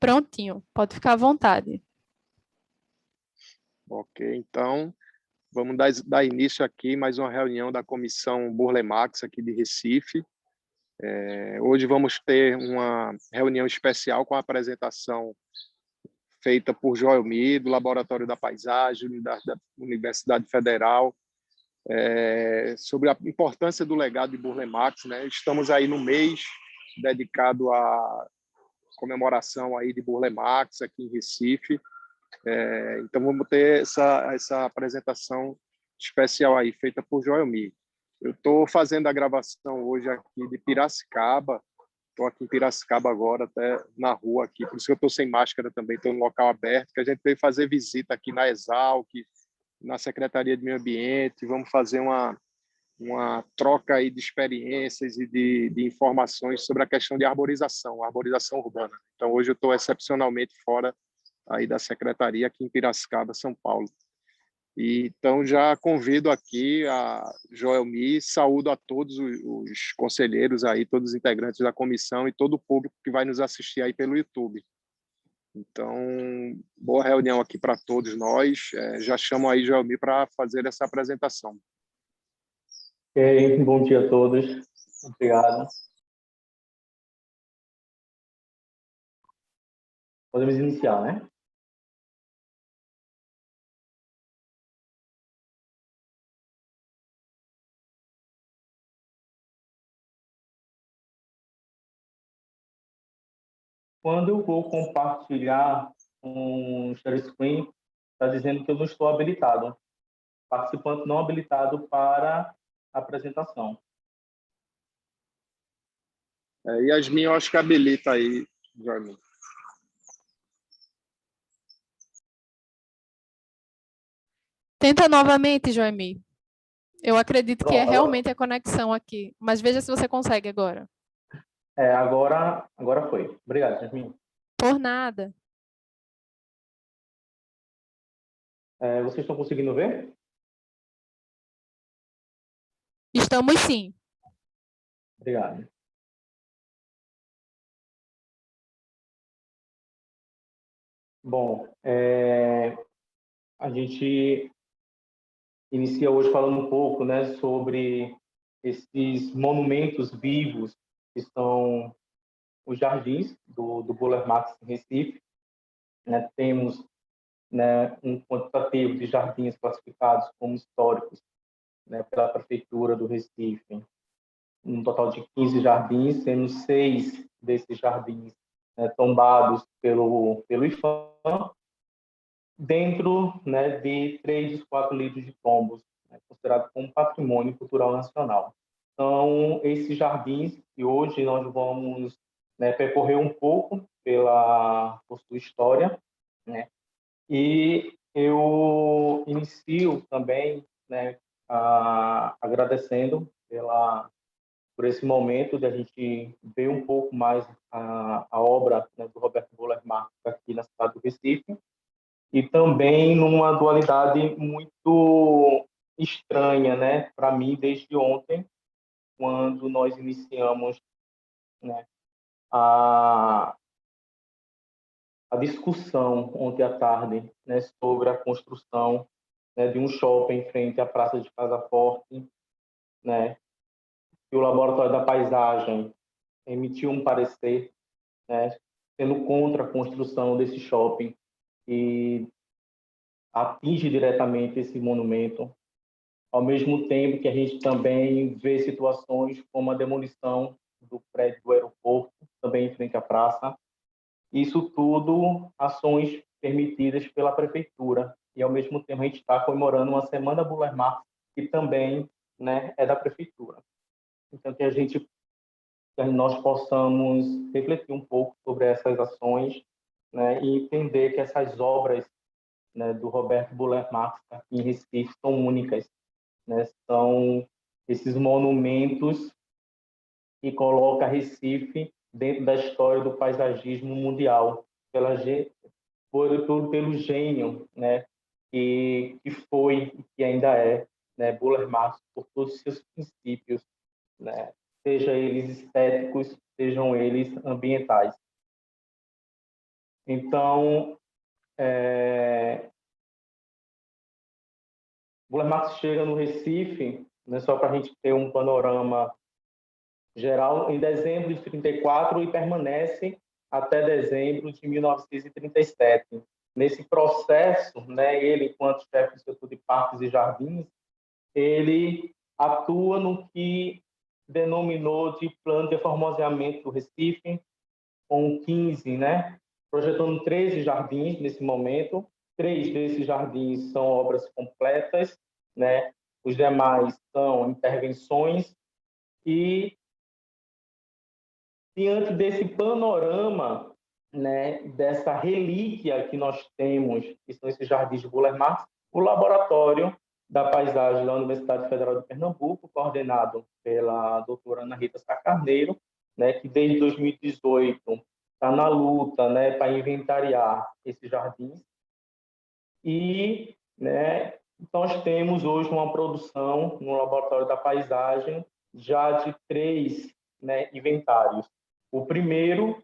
Prontinho, pode ficar à vontade. Ok, então vamos dar início aqui mais uma reunião da Comissão Burle Marx aqui de Recife. Hoje vamos ter uma reunião especial com a apresentação feita por Joelmi, do Laboratório da Paisagem, da Universidade Federal, sobre a importância do legado de Burle Marx, né? Estamos aí no mês dedicado à comemoração aí de Burle Marx aqui em Recife. Então vamos ter essa apresentação especial aí feita por Joelmi. Eu estou fazendo a gravação hoje aqui de Piracicaba. Estou aqui em Piracicaba agora, até na rua aqui, por isso que eu estou sem máscara também, estou no local aberto, que a gente veio fazer visita aqui na Exalc, na Secretaria de Meio Ambiente. Vamos fazer uma troca aí de experiências e de informações sobre a questão de arborização urbana. Então hoje eu estou excepcionalmente fora aí da Secretaria aqui em Piracicaba, São Paulo. E, então, já convido aqui a Joelmi, saúdo a todos os conselheiros aí, todos os integrantes da comissão e todo o público que vai nos assistir aí pelo YouTube. Então, boa reunião aqui para todos nós. Já chamo aí Joelmi para fazer essa apresentação. Ok, bom dia a todos. Obrigado. Podemos iniciar, né? Quando eu vou compartilhar um share screen, está dizendo que eu não estou habilitado. Participante não habilitado para apresentação. Yasmin, eu acho que habilita aí, Joelmi. Tenta novamente, Joelmi. Eu acredito que é Pronto, realmente a conexão aqui, mas veja se você consegue agora. Agora foi. Obrigado, Jasmin. Por nada. Vocês estão conseguindo ver? Estamos sim. Obrigado. Bom, a gente inicia hoje falando um pouco, né, sobre esses monumentos vivos que são os jardins do Burle Marx em Recife. Né? Temos, né, um quantitativo de jardins classificados como históricos, né, pela Prefeitura do Recife, um total de 15 jardins, sendo 6 desses jardins, né, tombados pelo IPHAN, dentro, né, de 3 dos 4 livros de tombos, né, considerado como patrimônio cultural nacional. Então, esses jardins, e hoje nós vamos, né, percorrer um pouco por sua história, né, e eu inicio também, né, agradecendo por esse momento de a gente ver um pouco mais a obra, né, do Roberto Burle Marx aqui na cidade do Recife, e também numa dualidade muito estranha, né, para mim, desde ontem, quando nós iniciamos, né, a discussão ontem à tarde, né, sobre a construção, né, de um shopping em frente à Praça de Casa Forte, né, e o Laboratório da Paisagem emitiu um parecer, né, sendo contra a construção desse shopping e atinge diretamente esse monumento, ao mesmo tempo que a gente também vê situações como a demolição do prédio do aeroporto, também em frente à praça. Isso tudo ações permitidas pela prefeitura, e ao mesmo tempo a gente está comemorando uma Semana Burle Marx, que também, né, é da prefeitura. Então, que nós possamos refletir um pouco sobre essas ações, né, e entender que essas obras, né, do Roberto Burle Marx aqui em Recife são únicas, né, são esses monumentos que colocam Recife dentro da história do paisagismo mundial, pelo gênio, né, que foi e que ainda é, né, Burle Marx, por todos os seus princípios, né, sejam eles estéticos, sejam eles ambientais. Então, Burle Marx chega no Recife, né, só para a gente ter um panorama geral, em dezembro de 34 e permanece até dezembro de 1937. Nesse processo, né, ele, enquanto chefe do setor de parques e jardins, ele atua no que denominou de plano de reformateamento do Recife, com 15, né, projetando 13 jardins nesse momento. 3 desses jardins são obras completas, né, os demais são intervenções. E diante desse panorama, né, dessa relíquia que nós temos, que são esses jardins de Burle Marx, o Laboratório da Paisagem da Universidade Federal de Pernambuco, coordenado pela doutora Ana Rita Sá Carneiro, né, que desde 2018 está na luta, né, para inventariar esses jardins. E, né, nós temos hoje uma produção no Laboratório da Paisagem já de 3, né, inventários. O primeiro,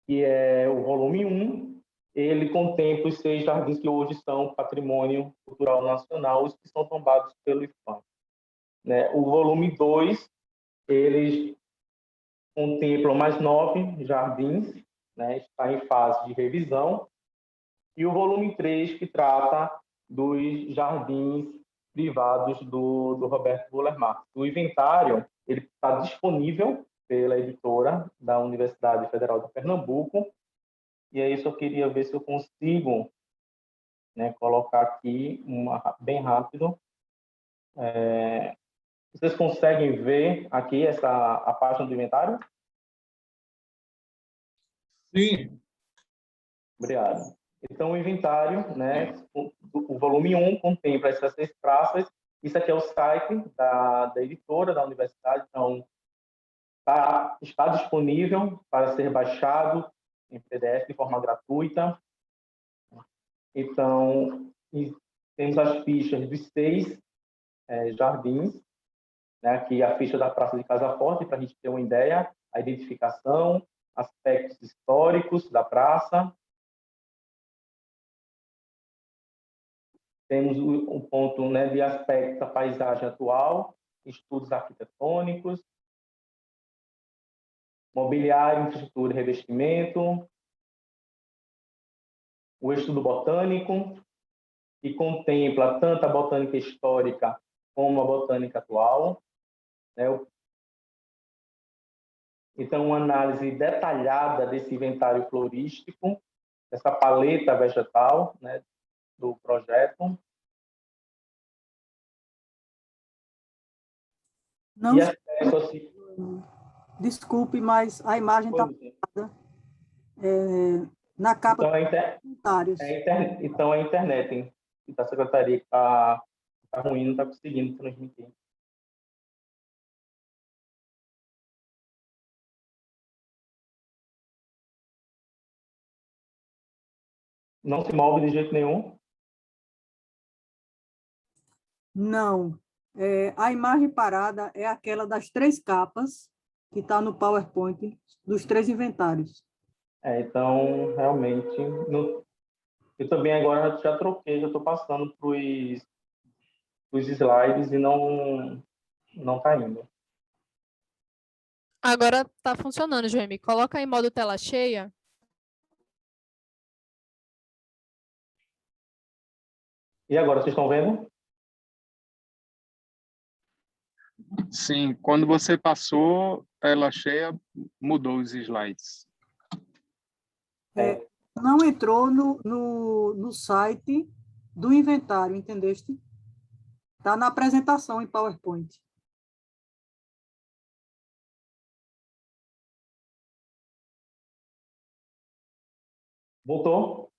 que é o volume 1, ele contempla os 6 jardins que hoje são patrimônio cultural nacional, os que são tombados pelo IPAM. Né? O volume 2, eles contemplam mais 9 jardins, né? Está em fase de revisão. E o volume 3, que trata dos jardins privados do Roberto Burle Marx. O inventário ele está disponível pela editora da Universidade Federal de Pernambuco. E aí só queria ver se eu consigo, né, colocar aqui bem rápido. Vocês conseguem ver aqui a página do inventário? Sim. Obrigado. Então, o inventário, né, o volume 1 contempla essas 6 praças. Isso aqui é o site da editora da universidade, então está disponível para ser baixado em PDF de forma gratuita. Então, temos as fichas dos 6 jardins, né? Aqui a ficha da Praça de Casa Forte, para a gente ter uma ideia, a identificação, aspectos históricos da praça. Temos um ponto, né, de aspecto da paisagem atual, estudos arquitetônicos, mobiliário, infraestrutura e revestimento, o estudo botânico, que contempla tanto a botânica histórica como a botânica atual, né? Então, uma análise detalhada desse inventário florístico, essa paleta vegetal, né, do projeto. Não, E acesso assim, desculpe, mas a imagem está na capa dos comentários. Então, a internet da secretaria que está ruim, não está conseguindo transmitir. Não se move de jeito nenhum? Não. A imagem parada é aquela das 3 capas que está no PowerPoint dos 3 inventários. Então, realmente, eu também agora já troquei, já estou passando para os slides e não está indo. Agora está funcionando, Joemi. Coloca em modo tela cheia. E agora, vocês estão vendo? Sim, quando você passou tela cheia, mudou os slides. Não entrou no site do inventário, entendeste? Está na apresentação em PowerPoint. Voltou?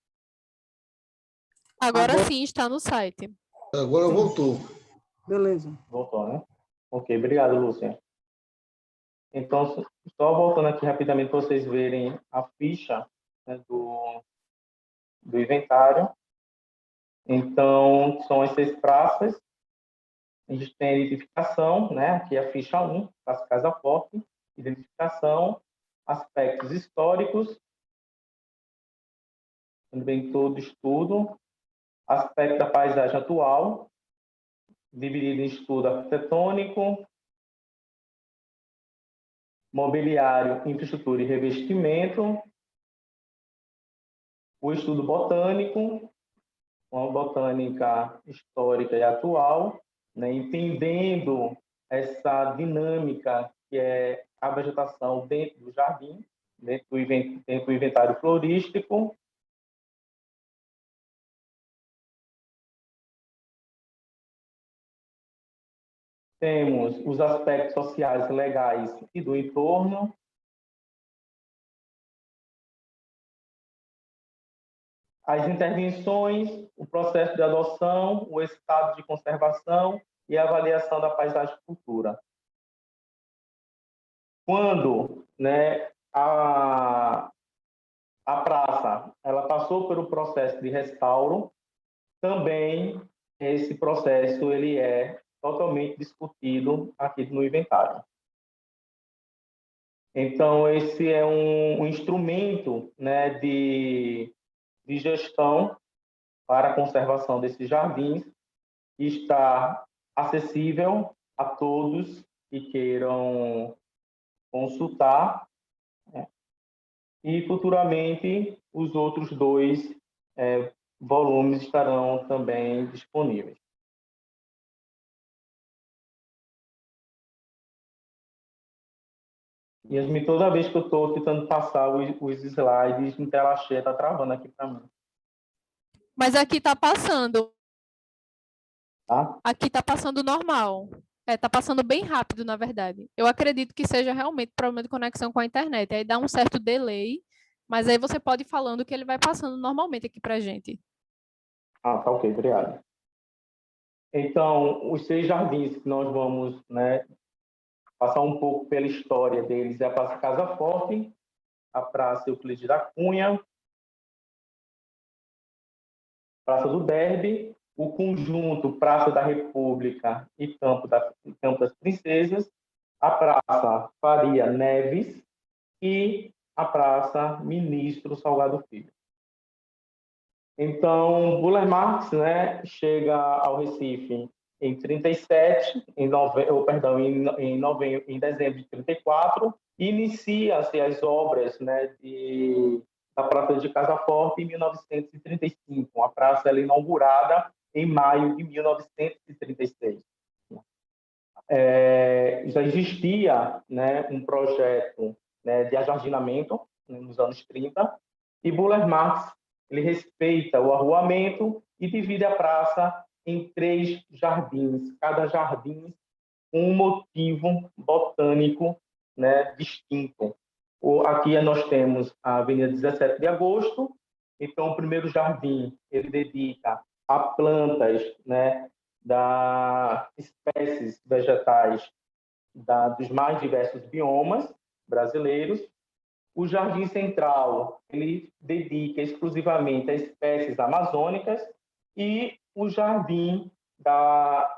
Agora sim está no site. Agora voltou. Beleza. Voltou, né? Ok, obrigado, Lúcia. Então, só voltando aqui rapidamente para vocês verem a ficha, né, do inventário. Então, são as 6 praças. A gente tem a identificação, né? Aqui é a ficha 1, Praça Casa Forte, identificação, aspectos históricos, também todo estudo, aspecto da paisagem atual, dividido em estudo arquitetônico, mobiliário, infraestrutura e revestimento, o estudo botânico, uma botânica histórica e atual, né, entendendo essa dinâmica que é a vegetação dentro do jardim, dentro do inventário florístico. Temos os aspectos sociais, legais e do entorno. As intervenções, o processo de adoção, o estado de conservação e a avaliação da paisagem cultura. Quando, né, a praça ela passou pelo processo de restauro, também esse processo ele é totalmente discutido aqui no inventário. Então, esse é um instrumento, né, de gestão para a conservação desses jardins, que está acessível a todos que queiram consultar, né? E futuramente os outros dois volumes estarão também disponíveis. E toda vez que eu estou tentando passar os slides, em tela cheia, está travando aqui para mim. Mas aqui está passando. Tá? Aqui está passando normal. Está passando bem rápido, na verdade. Eu acredito que seja realmente problema de conexão com a internet. Aí dá um certo delay, mas aí você pode ir falando que ele vai passando normalmente aqui para a gente. Ah, tá ok, obrigado. Então, os 6 jardins que nós vamos, né, passar um pouco pela história deles é a Praça Casa Forte, a Praça Euclides da Cunha, Praça do Derby, o conjunto Praça da República e Campo das Princesas, a Praça Faria Neves e a Praça Ministro Salgado Filho. Então, Burle Marx, né, chega ao Recife em 37, em dezembro de 34, e inicia-se as obras, né, da Praça de Casa Forte em 1935. A praça ela é inaugurada em maio de 1936. Já existia, né, um projeto, né, de ajardinamento, né, nos anos 30, e Burle Marx ele respeita o arruamento e divide a praça em 3 jardins, cada jardim com um motivo botânico, né, distinto. Aqui nós temos a Avenida 17 de Agosto, então o primeiro jardim ele dedica a plantas, né, da espécies vegetais dos mais diversos biomas brasileiros. O Jardim Central ele dedica exclusivamente a espécies amazônicas e o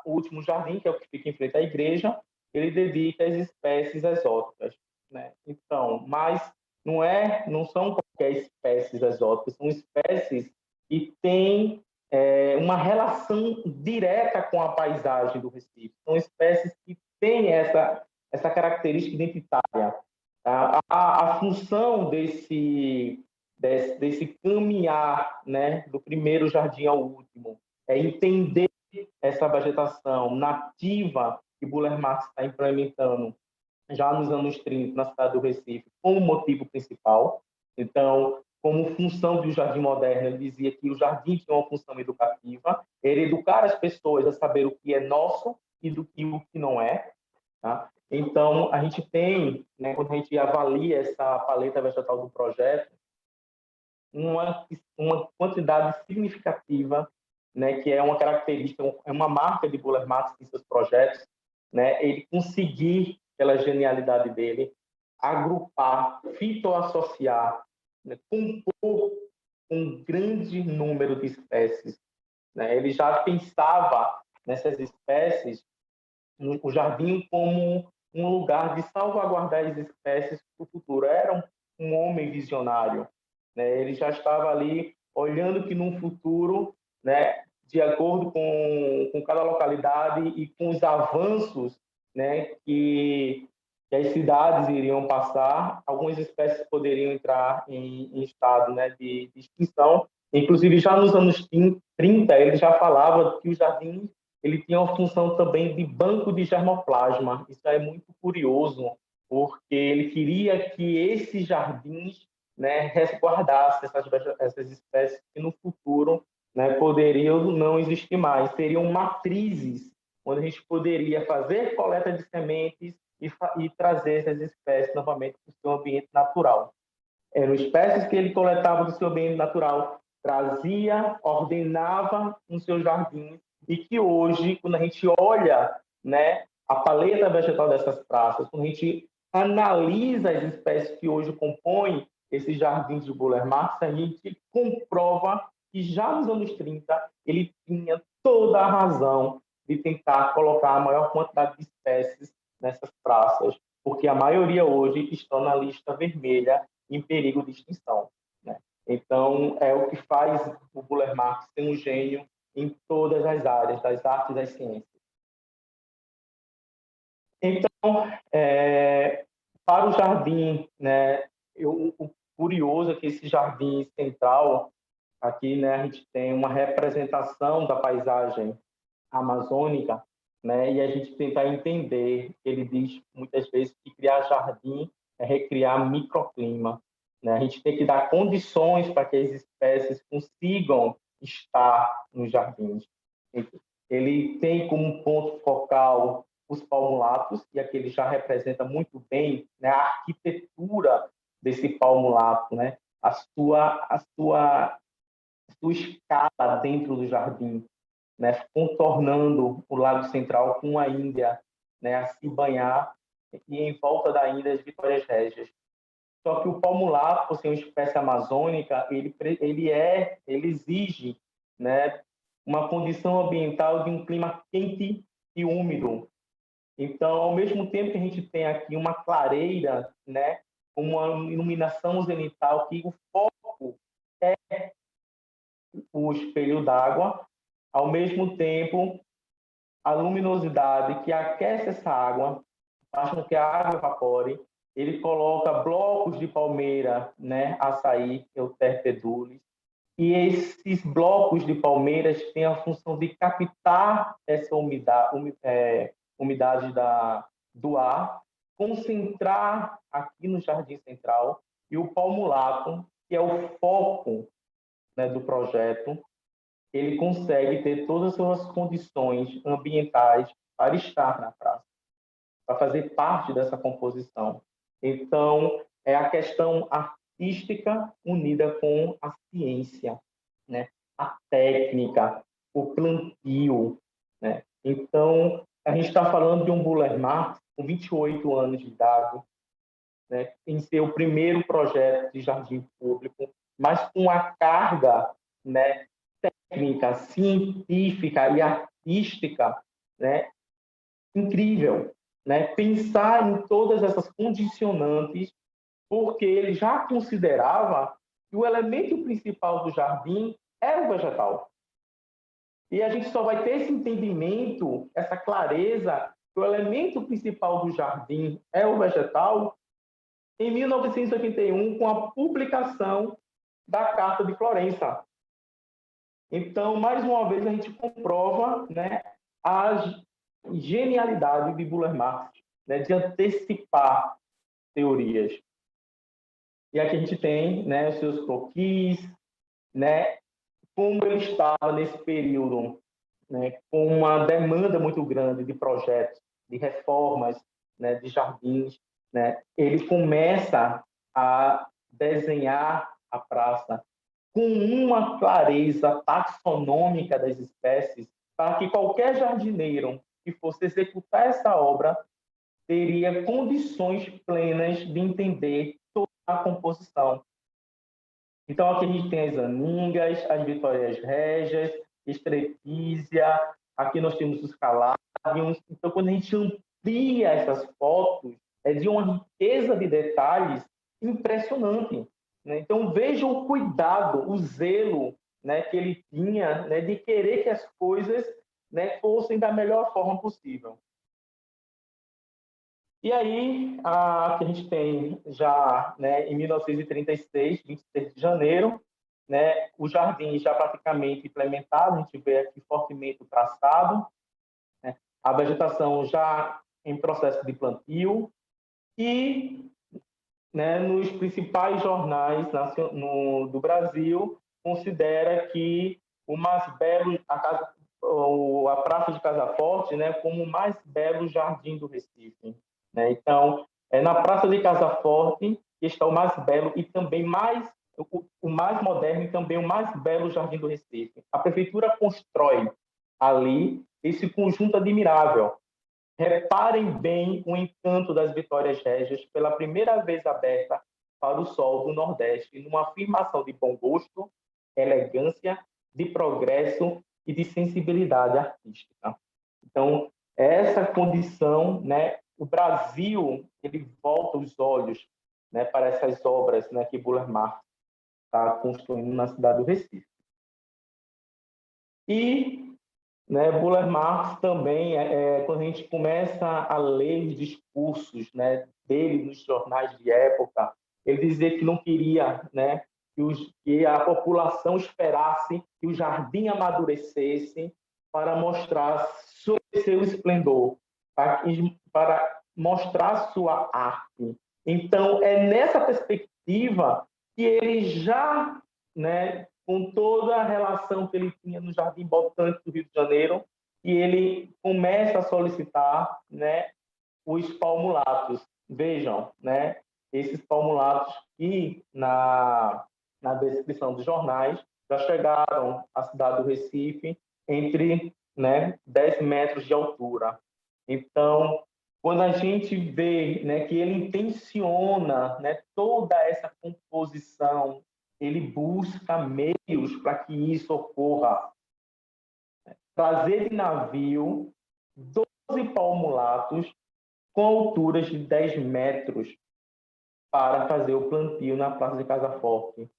último jardim, que é o que fica em frente à igreja, ele dedica às espécies exóticas, né? Então, mas não são qualquer espécies exóticas, são espécies que têm uma relação direta com a paisagem do Recife. São espécies que têm essa característica identitária. A função desse caminhar, né, do primeiro jardim ao último é entender essa vegetação nativa que Burle Marx está implementando já nos anos 30 na cidade do Recife como motivo principal. Então, como função do jardim moderno, ele dizia que o jardim tinha uma função educativa, era educar as pessoas a saber o que é nosso e o que não é. Tá? Então, a gente tem, né, quando a gente avalia essa paleta vegetal do projeto, uma quantidade significativa, né, que é uma característica, é uma marca de Burle Marx em seus projetos, né, ele conseguir, pela genialidade dele, agrupar, fitoassociar, né, compor um grande número de espécies. Né? Ele já pensava nessas espécies, o jardim como um lugar de salvaguardar as espécies para o futuro. Era um homem visionário, né? Ele já estava ali olhando que num futuro, né, de acordo com cada localidade e com os avanços, né, que as cidades iriam passar, algumas espécies poderiam entrar em estado, né, de extinção. Inclusive, já nos anos 30, ele já falava que o jardim ele tinha uma função também de banco de germoplasma. Isso é muito curioso, porque ele queria que esses jardins, né, resguardassem essas espécies que no futuro, né, poderiam não existir mais. Seriam matrizes, onde a gente poderia fazer coleta de sementes e trazer essas espécies novamente para o seu ambiente natural. Eram espécies que ele coletava do seu ambiente natural, trazia, ordenava no seu jardim, e que hoje, quando a gente olha, né, a paleta vegetal dessas praças, quando a gente analisa as espécies que hoje compõem esses jardins de Buller Marx, a gente comprova que já nos anos 30 ele tinha toda a razão de tentar colocar a maior quantidade de espécies nessas praças, porque a maioria hoje estão na lista vermelha em perigo de extinção, né? Então, é o que faz o Buller Marx ser um gênio em todas as áreas, das artes e das ciências. Então, para o jardim, né, o curioso é que esse jardim central, aqui, né, a gente tem uma representação da paisagem amazônica, né, e a gente tenta entender, ele diz muitas vezes que criar jardim é recriar microclima, né? A gente tem que dar condições para que as espécies consigam estar nos jardins. Ele tem como ponto focal os palmulatos, e aqui ele já representa muito bem, né, a arquitetura desse palmulato, né, a sua escala dentro do jardim, né, contornando o Lago Central com a Índia, né, a se banhar, e em volta da Índia as Vitórias Régias. Só que o palmulato, por ser uma espécie amazônica, ele exige, né, uma condição ambiental de um clima quente e úmido. Então, ao mesmo tempo que a gente tem aqui uma clareira, né, uma iluminação zenital, que o foco é o espelho d'água, ao mesmo tempo, a luminosidade que aquece essa água, faz com que a água evapore. Ele coloca blocos de palmeira, né, açaí, euterpedulis, e esses blocos de palmeiras têm a função de captar essa umidade do ar, concentrar aqui no Jardim Central, e o palmulato, que é o foco, né, do projeto, ele consegue ter todas as suas condições ambientais para estar na praça, para fazer parte dessa composição. Então, é a questão artística unida com a ciência, né? A técnica, o plantio, né? Então, a gente está falando de um Buller Marx com 28 anos de idade, né, em seu primeiro projeto de jardim público, mas com a carga, né, técnica, científica e artística, né, incrível, né? Pensar em todas essas condicionantes, porque ele já considerava que o elemento principal do jardim era o vegetal. E a gente só vai ter esse entendimento, essa clareza, que o elemento principal do jardim é o vegetal, em 1981, com a publicação da Carta de Florença. Então, mais uma vez, a gente comprova, né, a genialidade de Buller Marx, né, de antecipar teorias. E aqui a gente tem, né, os seus croquis, né, como ele estava nesse período, né, com uma demanda muito grande de projetos, de reformas, né, de jardins, né, ele começa a desenhar a praça com uma clareza taxonômica das espécies, para que qualquer jardineiro que fosse executar essa obra teria condições plenas de entender toda a composição. Então, aqui a gente tem as aningas, as vitórias régias, estrepízia, aqui nós temos os calábios. Então, quando a gente amplia essas fotos, é de uma riqueza de detalhes impressionante, né? Então, vejam o cuidado, o zelo, né, que ele tinha, né, de querer que as coisas, né, fossem da melhor forma possível. E aí, que a gente tem já, né, em 1936, 26 de janeiro, né, o jardim já praticamente implementado, a gente vê aqui fortemente o traçado, né, a vegetação já em processo de plantio e, né, nos principais jornais do Brasil, considera que o mais belo, a Praça de Casa Forte, né, como o mais belo jardim do Recife, né? Então, é na Praça de Casa Forte que está o mais belo e também o mais moderno e também o mais belo jardim do Recife. A prefeitura constrói ali esse conjunto admirável. Reparem bem o encanto das Vitórias Régias, pela primeira vez aberta para o sol do Nordeste, numa afirmação de bom gosto, elegância, de progresso e de sensibilidade artística. Então, essa condição, né, o Brasil, ele volta os olhos, né, para essas obras, né, que Burle Marx está construindo na cidade do Recife. E, né, Burle Marx também, quando a gente começa a ler os discursos, né, dele nos jornais de época, ele dizia que não queria, né, que a população esperasse que o jardim amadurecesse para mostrar seu esplendor, para mostrar sua arte. Então, é nessa perspectiva que ele já, né, com toda a relação que ele tinha no Jardim Botânico do Rio de Janeiro, e ele começa a solicitar, né, os palmulatos. Vejam, né, esses palmulatos que na descrição dos jornais já chegaram à cidade do Recife entre, né, 10 metros de altura. Então, quando a gente vê, né, que ele intenciona, né, toda essa composição, ele busca meios para que isso ocorra. Trazer de navio 12 palmulatos com alturas de 10 metros para fazer o plantio na Praça de Casa Forte.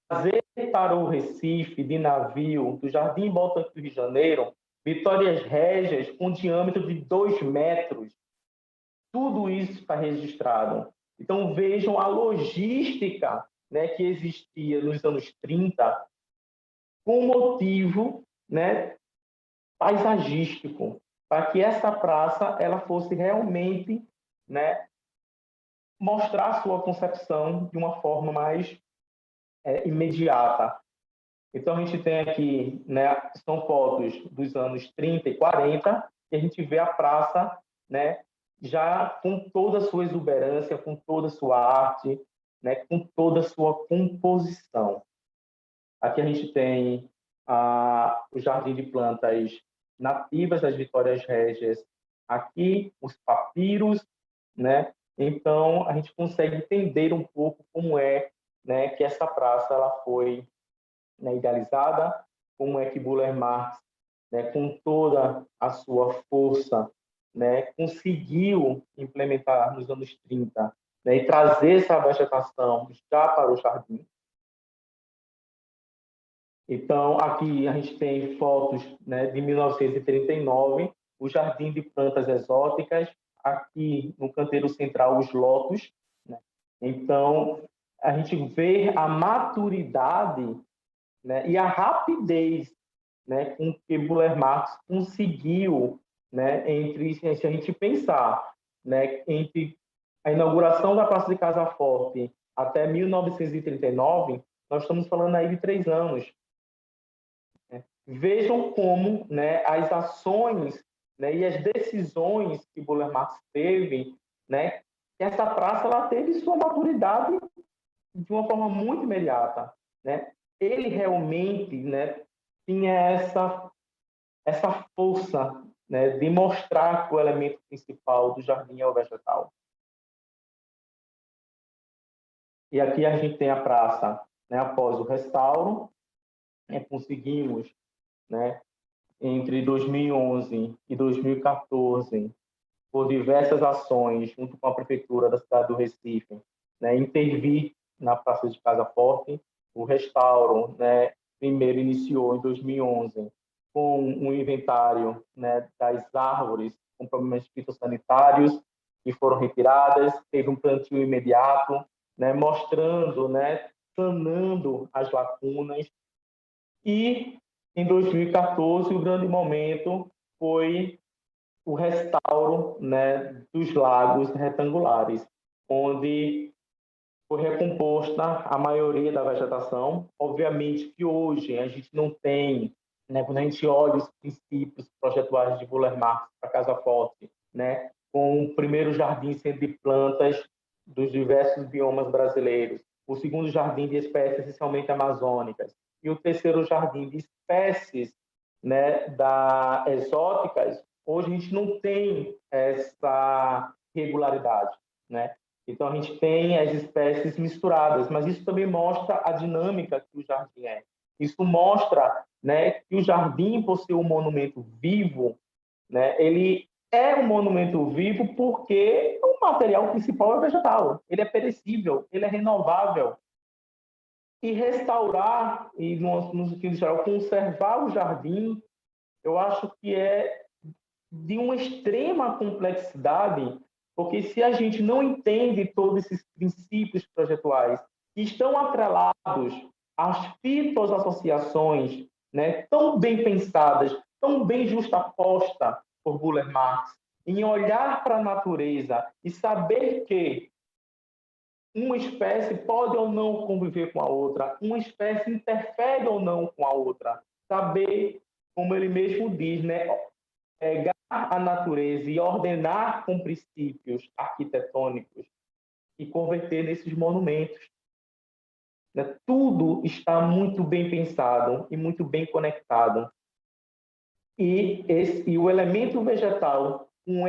Trazer para o Recife de navio do Jardim Botânico do Rio de Janeiro Vitórias Régias com diâmetro de 2 metros. Tudo isso está registrado. Então, vejam a logística, né, que existia nos anos 30 com motivo, né, paisagístico, para que essa praça ela fosse realmente, né, mostrar sua concepção de uma forma mais imediata. Então, a gente tem aqui, né, são fotos dos anos 30 e 40, e a gente vê a praça, né, já com toda a sua exuberância, com toda a sua arte, né, com toda a sua composição. Aqui a gente tem o jardim de plantas nativas das Vitórias Régias, aqui os papiros, né? Então a gente consegue entender um pouco como é, né, que essa praça ela foi, né, idealizada, como é que Burle Marx, né, com toda a sua força, né, conseguiu implementar nos anos 30, né, e trazer essa vegetação já para o jardim. Então, aqui a gente tem fotos, né, de 1939, o Jardim de Plantas Exóticas, aqui no canteiro central os lótus, né? Então, a gente vê a maturidade, né, e a rapidez, né, com que Burle Marx conseguiu, né, se a gente pensar, né, entre a inauguração da Praça de Casa Forte até 1939, nós estamos falando aí de 3 anos. Vejam como, né, as ações, né, e as decisões que Burle Marx teve, né, essa praça ela teve sua maturidade de uma forma muito imediata, né? Ele realmente, né, tinha essa força, né, de mostrar que o elemento principal do jardim é o vegetal. E aqui a gente tem a praça, né, após o restauro, conseguimos, né, entre 2011 e 2014, por diversas ações, junto com a Prefeitura da cidade do Recife, né, intervir na Praça de Casa Forte. O restauro, né, primeiro iniciou em 2011 com um inventário, né, das árvores com problemas fitossanitários que foram retiradas, teve um plantio imediato, né, mostrando, né, sanando as lacunas. E em 2014 o grande momento foi o restauro, né, dos lagos retangulares, onde foi recomposta a maioria da vegetação. Obviamente que hoje a gente não tem, né, quando a gente olha os princípios projetuais de Buller Marx para Casa Forte, né, com o primeiro jardim de plantas dos diversos biomas brasileiros, o segundo jardim de espécies essencialmente amazônicas e o terceiro jardim de espécies, né, exóticas, hoje a gente não tem essa regularidade, né? Então, a gente tem as espécies misturadas, mas isso também mostra a dinâmica que o jardim é. Isso mostra, né, que o jardim, por ser um monumento vivo, né, ele é um monumento vivo porque o material principal é vegetal, ele é perecível, ele é renovável. E restaurar, e no sentido geral, conservar o jardim, eu acho que é de uma extrema complexidade, porque se a gente não entende todos esses princípios projetuais que estão atrelados às fitoassociações, né, tão bem pensadas, tão bem justapostas por Buller Marx, em olhar para a natureza e saber que uma espécie pode ou não conviver com a outra, uma espécie interfere ou não com a outra, saber, como ele mesmo diz, né, pegar a natureza e ordenar com princípios arquitetônicos e converter nesses monumentos. Né? Tudo está muito bem pensado e muito bem conectado. E o elemento vegetal, com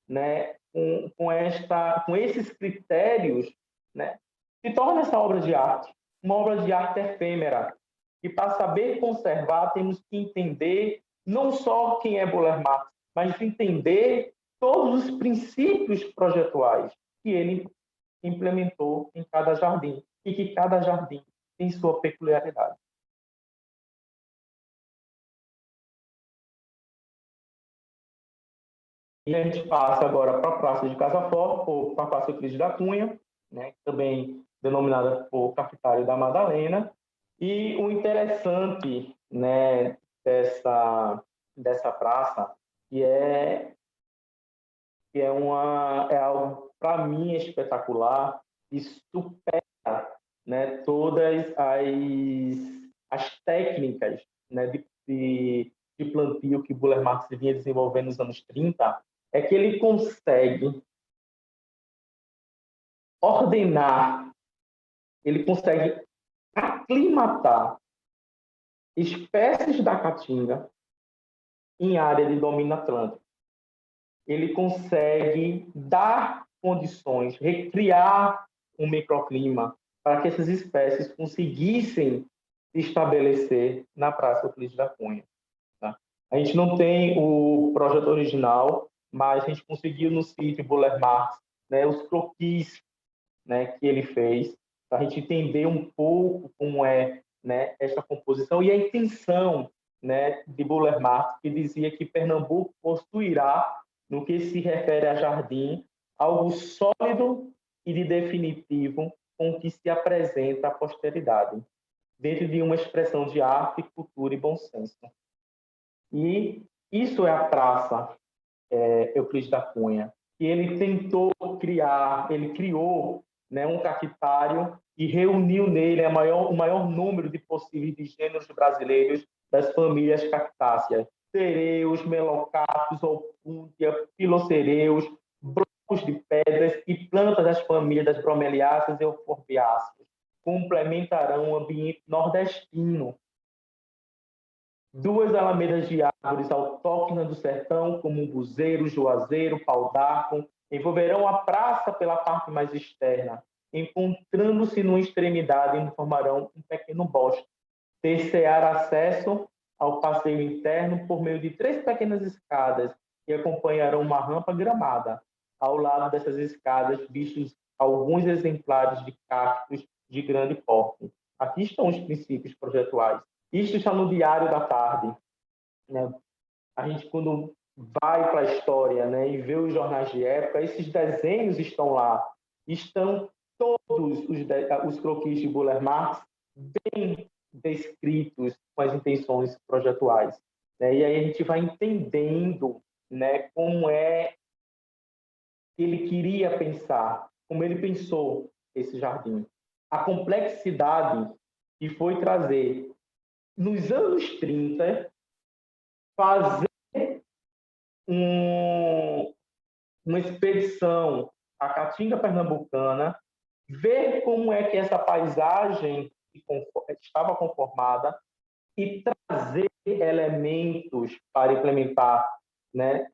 né, com esses critérios, né, se torna essa obra de arte, uma obra de arte efêmera. E para saber conservar, temos que entender não só quem é Buller Marx, mas entender todos os princípios projetuais que ele implementou em cada jardim e que cada jardim tem sua peculiaridade. E a gente passa agora para a Praça de Casa Forte, ou para a Praça Euclides da Cunha, né, também denominada por Cafetário da Madalena. E o interessante, né, dessa praça, é algo, para mim, espetacular e supera, né, todas as técnicas, né, de plantio que Buller Marx vinha desenvolvendo nos anos 30, é que ele consegue ordenar, ele consegue aclimatar espécies da caatinga em área de domínio atlântico. Ele consegue dar condições, recriar um microclima para que essas espécies conseguissem se estabelecer na Praça Euclides da Cunha. Tá? A gente não tem o projeto original, mas a gente conseguiu no sítio Buller Marx, né, os croquis, né, que ele fez, para a gente entender um pouco como é, né, essa composição e a intenção, né, de Buller Marx, que dizia que Pernambuco possuirá, no que se refere a jardim, algo sólido e de definitivo com que se apresenta à posteridade, dentro de uma expressão de arte, cultura e bom senso. E isso é a Praça Euclides da Cunha, que ele tentou criar, ele criou, né, um cactário e reuniu nele o maior número de possíveis de gêneros brasileiros das famílias cactáceas: cereus, melocaptos, opúntia, filocereus, blocos de pedras e plantas das famílias das bromeliáceas e euforbiáceas. Complementarão o ambiente nordestino. Duas alamedas de árvores autóctonas do sertão, como um buzeiro, juazeiro, pau d'arco, envolverão a praça pela parte mais externa, encontrando-se numa extremidade e formarão um pequeno bosque. Ter-se-á acesso ao passeio interno por meio de 3 pequenas escadas que acompanharão uma rampa gramada. Ao lado dessas escadas, alguns exemplares de cactos de grande porte. Aqui estão os princípios projetuais. Isto está no Diário da Tarde, né? A gente, quando vai para a história, né, e vê os jornais de época, esses desenhos estão lá. Estão todos os croquis de Burle Marx bem descritos com as intenções projetuais, né? E aí a gente vai entendendo, né, como é que ele queria pensar, como ele pensou esse jardim. A complexidade que foi trazer, nos anos 30, fazer uma expedição à Caatinga Pernambucana, ver como é que essa paisagem estava conformada e trazer elementos para implementar, né,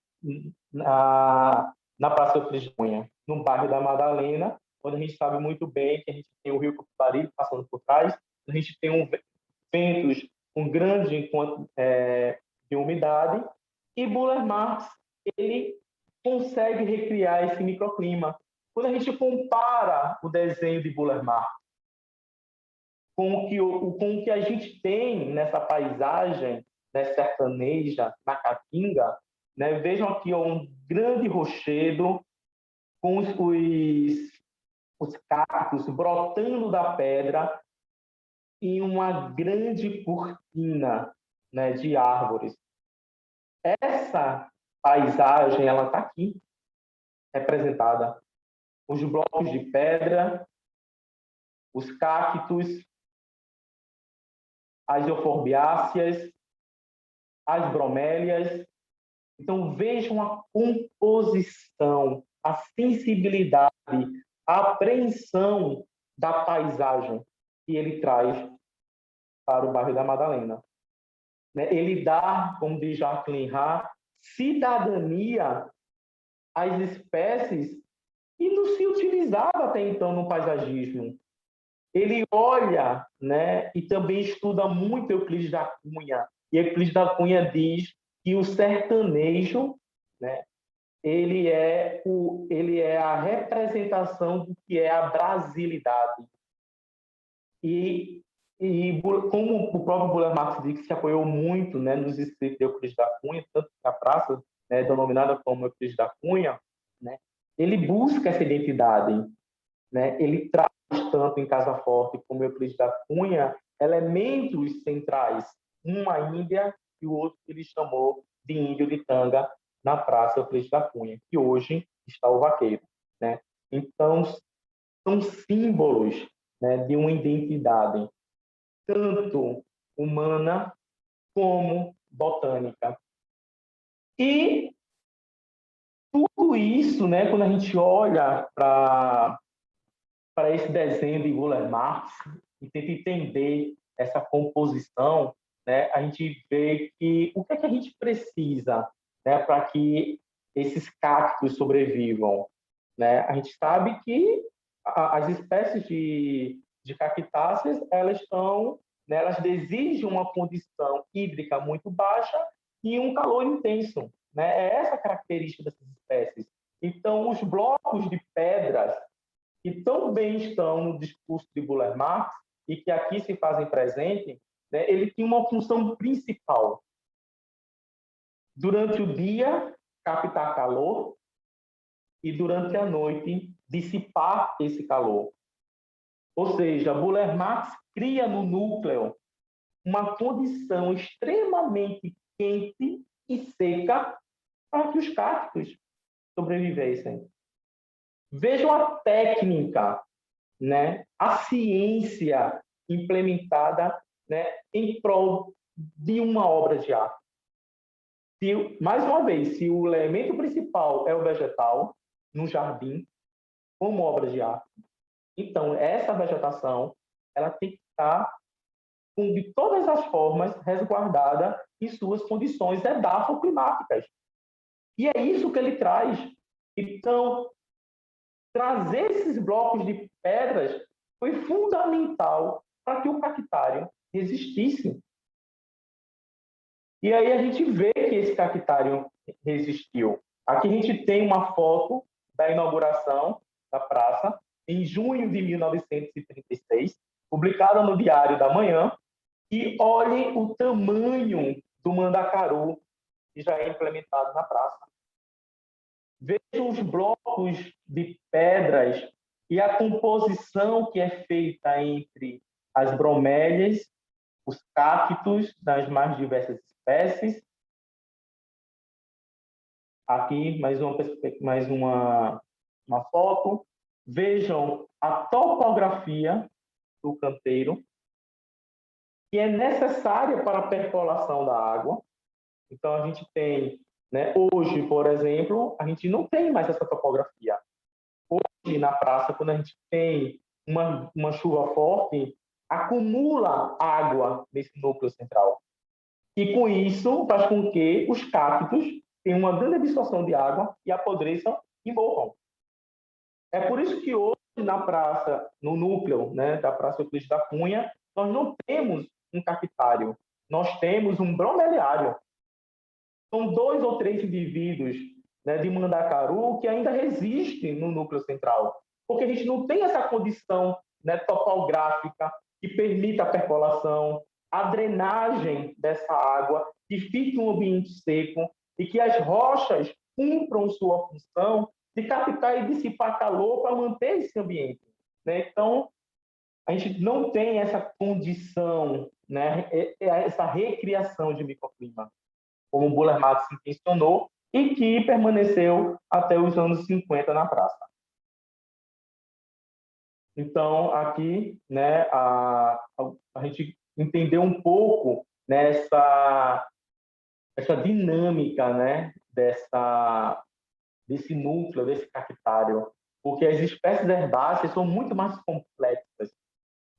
na Praça Euclides da Cunha, no bairro da Madalena, onde a gente sabe muito bem que a gente tem o Rio Copivari passando por trás, a gente tem ventos com grande de umidade, e Burle Marx ele consegue recriar esse microclima. Quando a gente compara o desenho de Burle Marx com o que a gente tem nessa paisagem, né, sertaneja, na Caatinga, né, vejam aqui um grande rochedo com os cactos brotando da pedra e uma grande cortina, né, de árvores. Essa paisagem ela está aqui representada. Os blocos de pedra, os cactos, as euforbiáceas, as bromélias. Então, vejam a composição, a sensibilidade, a apreensão da paisagem que ele traz para o bairro da Madalena. Ele dá, como diz Jacqueline Ha, cidadania às espécies que não se utilizava até então no paisagismo. Ele olha, né, e também estuda muito Euclides da Cunha. E Euclides da Cunha diz que o sertanejo, né, ele é a representação do que é a brasilidade. E como o próprio Burle Marx diz que se apoiou muito, né, nos escritos de Euclides da Cunha, tanto que a praça, né, denominada como Euclides da Cunha, né, ele busca essa identidade, né, ele traz tanto em Casa Forte como Euclides da Cunha elementos centrais, uma Índia e o outro que ele chamou de índio de tanga na praça Euclides da Cunha, que hoje está o vaqueiro, né? Então, são símbolos, né, de uma identidade, tanto humana como botânica. E tudo isso, né, quando a gente olha para esse desenho de Burle Marx e tenta entender essa composição, né, a gente vê que o que é que a gente precisa, né, para que esses cactos sobrevivam, né? A gente sabe que as espécies de cactáceas, elas estão, né, elas exigem uma condição hídrica muito baixa e um calor intenso, né? É essa a característica dessas espécies. Então, os blocos de pedras que também estão no discurso de Burle Marx e que aqui se fazem presente, né, ele tinha uma função principal. Durante o dia, captar calor e durante a noite, dissipar esse calor. Ou seja, Burle Marx cria no núcleo uma condição extremamente quente e seca para que os cactos sobrevivessem. Vejam a técnica, né, a ciência implementada, né, em prol de uma obra de arte. Mais uma vez, se o elemento principal é o vegetal no jardim, como obra de arte, então essa vegetação ela tem que estar de todas as formas resguardada em suas condições edafoclimáticas. E é isso que ele traz. Então, trazer esses blocos de pedras foi fundamental para que o cactário resistisse. E aí a gente vê que esse cactário resistiu. Aqui a gente tem uma foto da inauguração da praça, em junho de 1936, publicada no Diário da Manhã, e olhem o tamanho do mandacaru que já é implementado na praça. Vejam os blocos de pedras e a composição que é feita entre as bromélias, os cactos das mais diversas espécies. Aqui, mais uma foto. Vejam a topografia do canteiro, que é necessária para a percolação da água. Então, a gente tem, né, hoje, por exemplo, a gente não tem mais essa topografia. Hoje, na praça, quando a gente tem uma chuva forte, acumula água nesse núcleo central. E, com isso, faz com que os cactos tenham uma grande absorção de água e apodreçam e morram. É por isso que hoje, na praça, no núcleo, né, da Praça Euclides da Cunha, nós não temos um cactário, nós temos um bromeliário. São 2 ou 3 indivíduos, né, de mandacaru que ainda resistem no núcleo central, porque a gente não tem essa condição, né, topográfica que permita a percolação, a drenagem dessa água, que fique um ambiente seco e que as rochas cumpram sua função de captar e dissipar calor para manter esse ambiente, né? Então, a gente não tem essa condição, né, essa recriação de microclima, como o Buller Marx intencionou, e que permaneceu até os anos 50 na praça. Então, aqui, né, a gente entendeu um pouco, né, essa dinâmica, né, desse núcleo, desse cactário, porque as espécies herbáceas são muito mais complexas,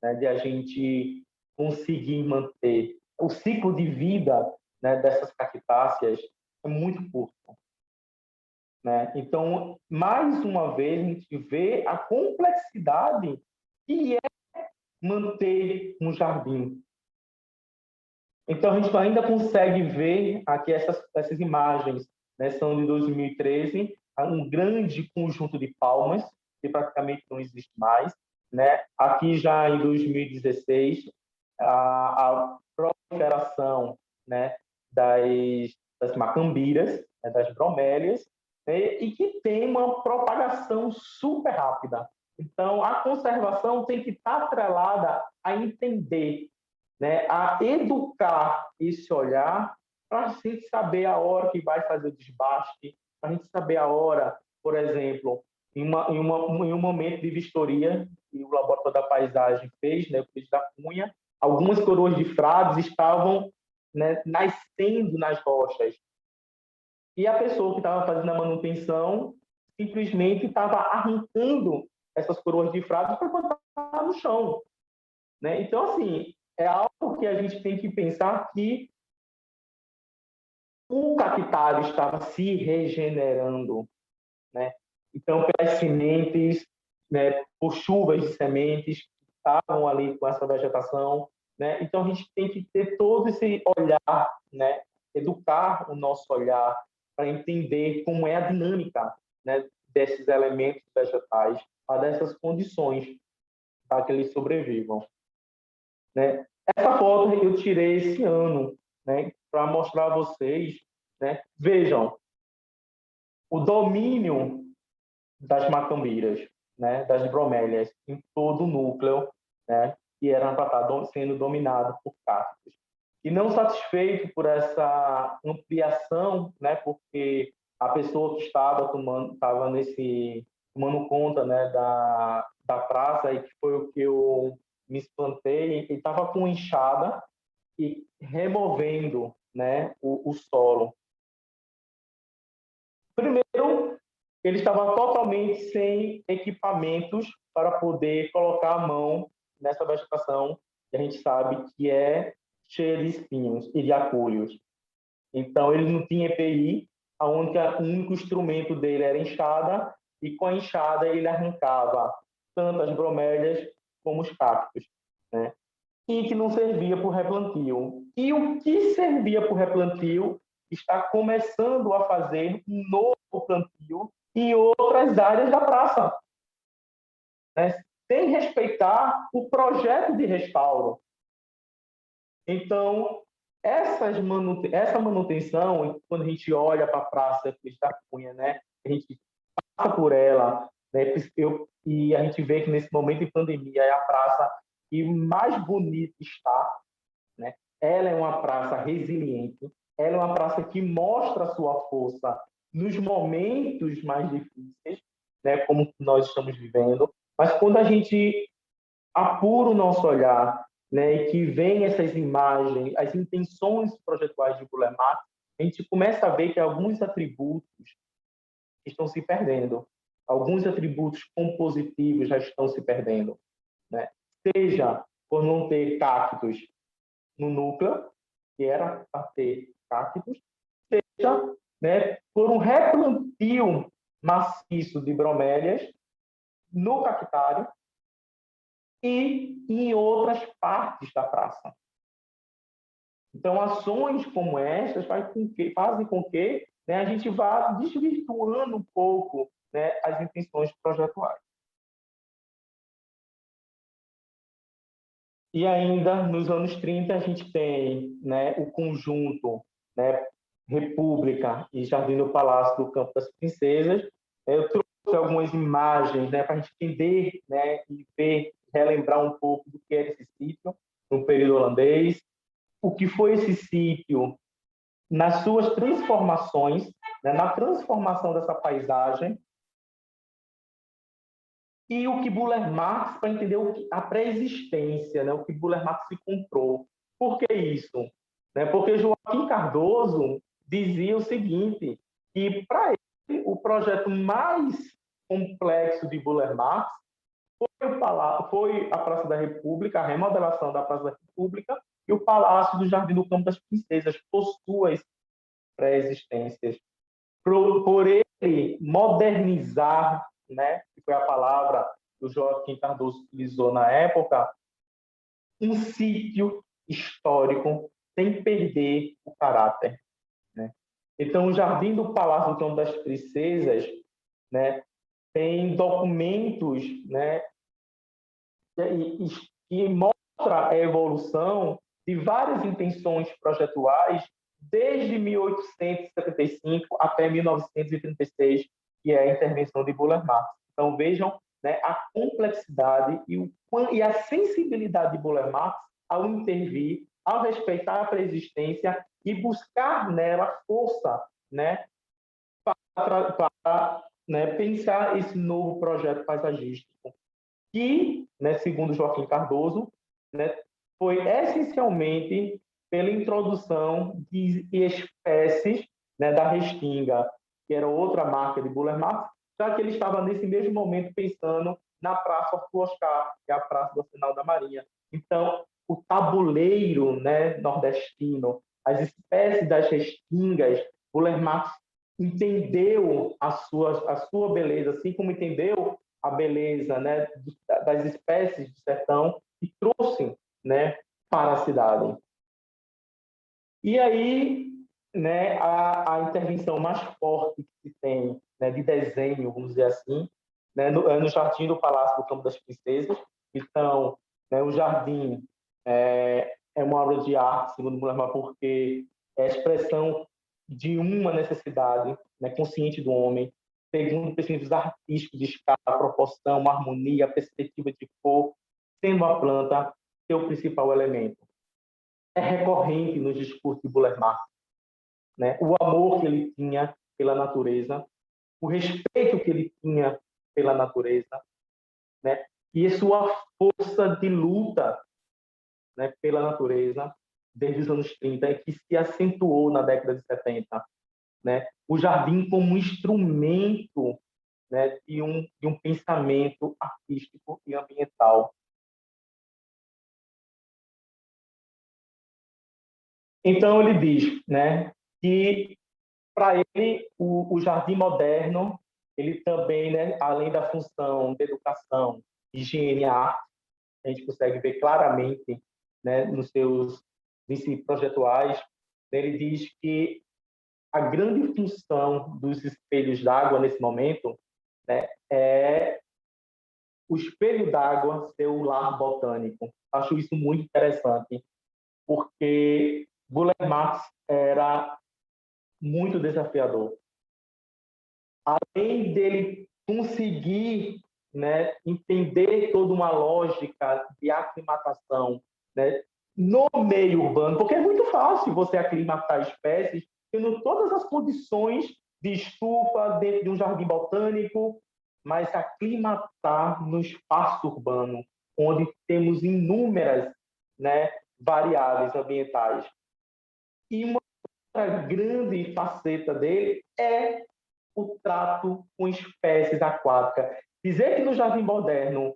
né, de a gente conseguir manter. O ciclo de vida, né, dessas cactáceas é muito curto, né? Então, mais uma vez, a gente vê a complexidade que é manter um jardim. Então, a gente ainda consegue ver aqui essas imagens, né, são de 2013, um grande conjunto de palmas, que praticamente não existe mais, né? Aqui já em 2016, a proliferação, né, das macambiras, né, das bromélias, né, e que tem uma propagação super rápida. Então, a conservação tem que estar atrelada a entender, né, a educar esse olhar para a gente saber a hora que vai fazer o desbaste, para a gente saber a hora, por exemplo, em um momento de vistoria que o Laboratório da Paisagem fez, né, o Euclides da Cunha, algumas coroas de frades estavam, né, nascendo nas rochas. E a pessoa que estava fazendo a manutenção simplesmente estava arrancando essas coroas de frades para botar no chão, né? Então, assim, é algo que a gente tem que pensar que o cactário estava se regenerando, né? Então, pelas sementes, né, por chuvas de sementes que estavam ali com essa vegetação, né? Então, a gente tem que ter todo esse olhar, né? Educar o nosso olhar para entender como é a dinâmica, né, desses elementos vegetais, a dessas condições para que eles sobrevivam, né? Essa foto eu tirei esse ano, né, para mostrar a vocês, né? Vejam o domínio das macambiras, né, das bromélias em todo o núcleo, né, que era para estar sendo dominado por cactos. E não satisfeito por essa ampliação, né, porque a pessoa que estava tomando conta, né, da praça, e que foi o que eu me espantei, ele estava com enxada e removendo, né, o solo. Primeiro, ele estava totalmente sem equipamentos para poder colocar a mão nessa vegetação que a gente sabe que é cheia de espinhos e de acúlios. Então, ele não tinha EPI, o único instrumento dele era a enxada, e com a enxada ele arrancava tanto as bromélias como os cactos, né? E que não servia para o replantio. E o que servia para o replantio está começando a fazer um novo plantio em outras áreas da praça. né, sem respeitar o projeto de restauro. Então, essa manutenção, quando a gente olha para a Praça Euclides da Cunha, né, a gente passa por ela, né, e a gente vê que nesse momento de pandemia é a praça que mais bonita está, né? Ela é uma praça resiliente, ela é uma praça que mostra a sua força nos momentos mais difíceis, né, como nós estamos vivendo, mas quando a gente apura o nosso olhar, né, e que vem essas imagens, as intenções projetuais de Burle Marx, a gente começa a ver que alguns atributos estão se perdendo, alguns atributos compositivos já estão se perdendo, né? Seja por não ter cactos no núcleo, que era para ter cactos, seja, né, por um replantio maciço de bromélias no cactário e em outras partes da praça. Então, ações como estas fazem com que, né, a gente vá desvirtuando um pouco, né, as intenções projetuais. E ainda, nos anos 30, a gente tem, né, o conjunto, né, República e Jardim do Palácio do Campo das Princesas. Eu trouxe algumas imagens, né, para a gente entender, né, e ver, relembrar um pouco do que era esse sítio no período holandês, o que foi esse sítio nas suas transformações, né, na transformação dessa paisagem, e o que Burle Marx, para entender a pré-existência, né, o que Burle Marx se comprou. Por que isso? Né, porque Joaquim Cardoso dizia o seguinte, que para ele o projeto mais complexo de Burle Marx foi a Praça da República, a remodelação da Praça da República e o Palácio do Jardim do Campo das Princesas, por suas pré-existências. Por ele modernizar, né, que foi a palavra que o Joaquim Cardoso utilizou na época, um sítio histórico sem perder o caráter, né? Então, o Jardim do Palácio do Campo das Princesas, né, tem documentos, né, que mostra a evolução de várias intenções projetuais desde 1875 até 1936, que é a intervenção de Burle Marx. Então, vejam, né, a complexidade e a sensibilidade de Burle Marx ao intervir, ao respeitar a preexistência e buscar nela força, né, para né, pensar esse novo projeto paisagístico, que, né, segundo Joaquim Cardoso, né, foi essencialmente pela introdução de espécies, né, da restinga, que era outra marca de Burle Marx, já que ele estava nesse mesmo momento pensando na Praça Arthur Oscar, que é a Praça do Arsenal da Marinha. Então, o tabuleiro, né, nordestino, as espécies das restingas, Burle Marx entendeu a sua beleza, assim como entendeu a beleza, né, das espécies do sertão e trouxe, né, para a cidade. E aí, né, a intervenção mais forte que se tem, né, de desenho, vamos dizer assim, né, no Jardim do Palácio do Campo das Princesas. Então, né, o jardim é uma obra de arte, segundo Burle Marx, porque é a expressão de uma necessidade, né, consciente do homem, segundo princípios artísticos de escala, proporção, harmonia, perspectiva de cor, sendo a planta seu principal elemento. É recorrente nos discursos de Burle Marx, né, o amor que ele tinha pela natureza, o respeito que ele tinha pela natureza, né, e a sua força de luta, né, pela natureza desde os anos 30, que se acentuou na década de 70. Né? O jardim como instrumento, né, de um pensamento artístico e ambiental. Então, ele diz, né, que, para ele, o jardim moderno, ele também, né, além da função de educação, higiene e arte, a gente consegue ver claramente, né, nos seus princípios projetuais, ele diz que a grande função dos espelhos d'água nesse momento, né, é o espelho d'água ser o lar botânico. Acho isso muito interessante, porque Buller Marx era muito desafiador. Além dele conseguir, né, entender toda uma lógica de aclimatação, né, no meio urbano, porque é muito fácil você aclimatar espécies tendo todas as condições de estufa dentro de um jardim botânico, mas aclimatar no espaço urbano, onde temos inúmeras, né, variáveis ambientais. E uma outra grande faceta dele é o trato com espécies aquáticas. Dizer que no Jardim Moderno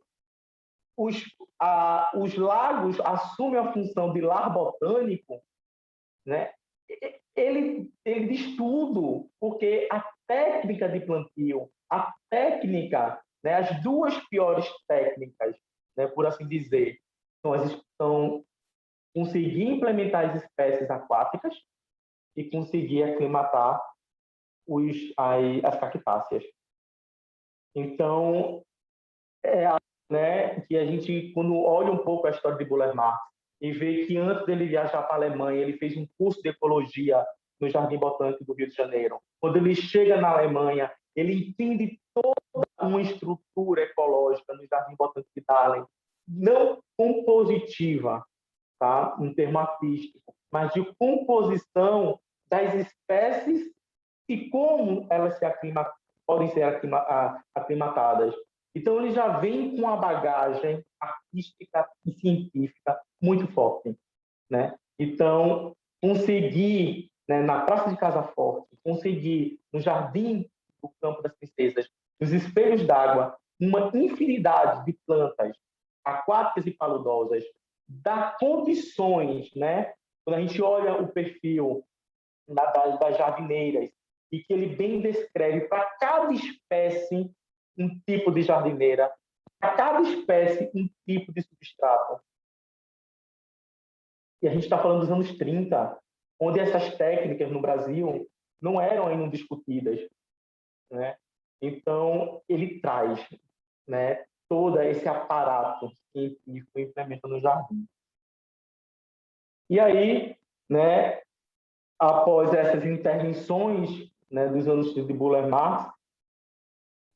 os lagos assumem a função de lar botânico, né? Ele diz tudo, porque a técnica de plantio, a técnica, né, as duas piores técnicas, né, por assim dizer, são conseguir implementar as espécies aquáticas e conseguir aclimatar as cactáceas. Então, né, que a gente, quando olha um pouco a história de Buller Marx e vê que antes dele viajar para a Alemanha, ele fez um curso de ecologia no Jardim Botânico do Rio de Janeiro. Quando ele chega na Alemanha, ele entende toda uma estrutura ecológica no Jardim Botânico de Dahlem, não compositiva, tá? Um termo artístico, mas de composição das espécies e como elas podem ser aclimatadas. Então, ele já vem com uma bagagem artística e científica muito forte, né? Então, conseguir, né, na Praça de Casa Forte, conseguir no Jardim do Campo das Princesas, nos espelhos d'água, uma infinidade de plantas aquáticas e paludosas, dar condições, né? Quando a gente olha o perfil das jardineiras, e que ele bem descreve para cada espécie um tipo de jardineira, para cada espécie um tipo de substrato. E a gente está falando dos anos 30, onde essas técnicas no Brasil não eram ainda discutidas, né? Então, ele traz, né, todo esse aparato científico implementa no jardim. E aí, né, após essas intervenções, né, dos anos de Buller Marx,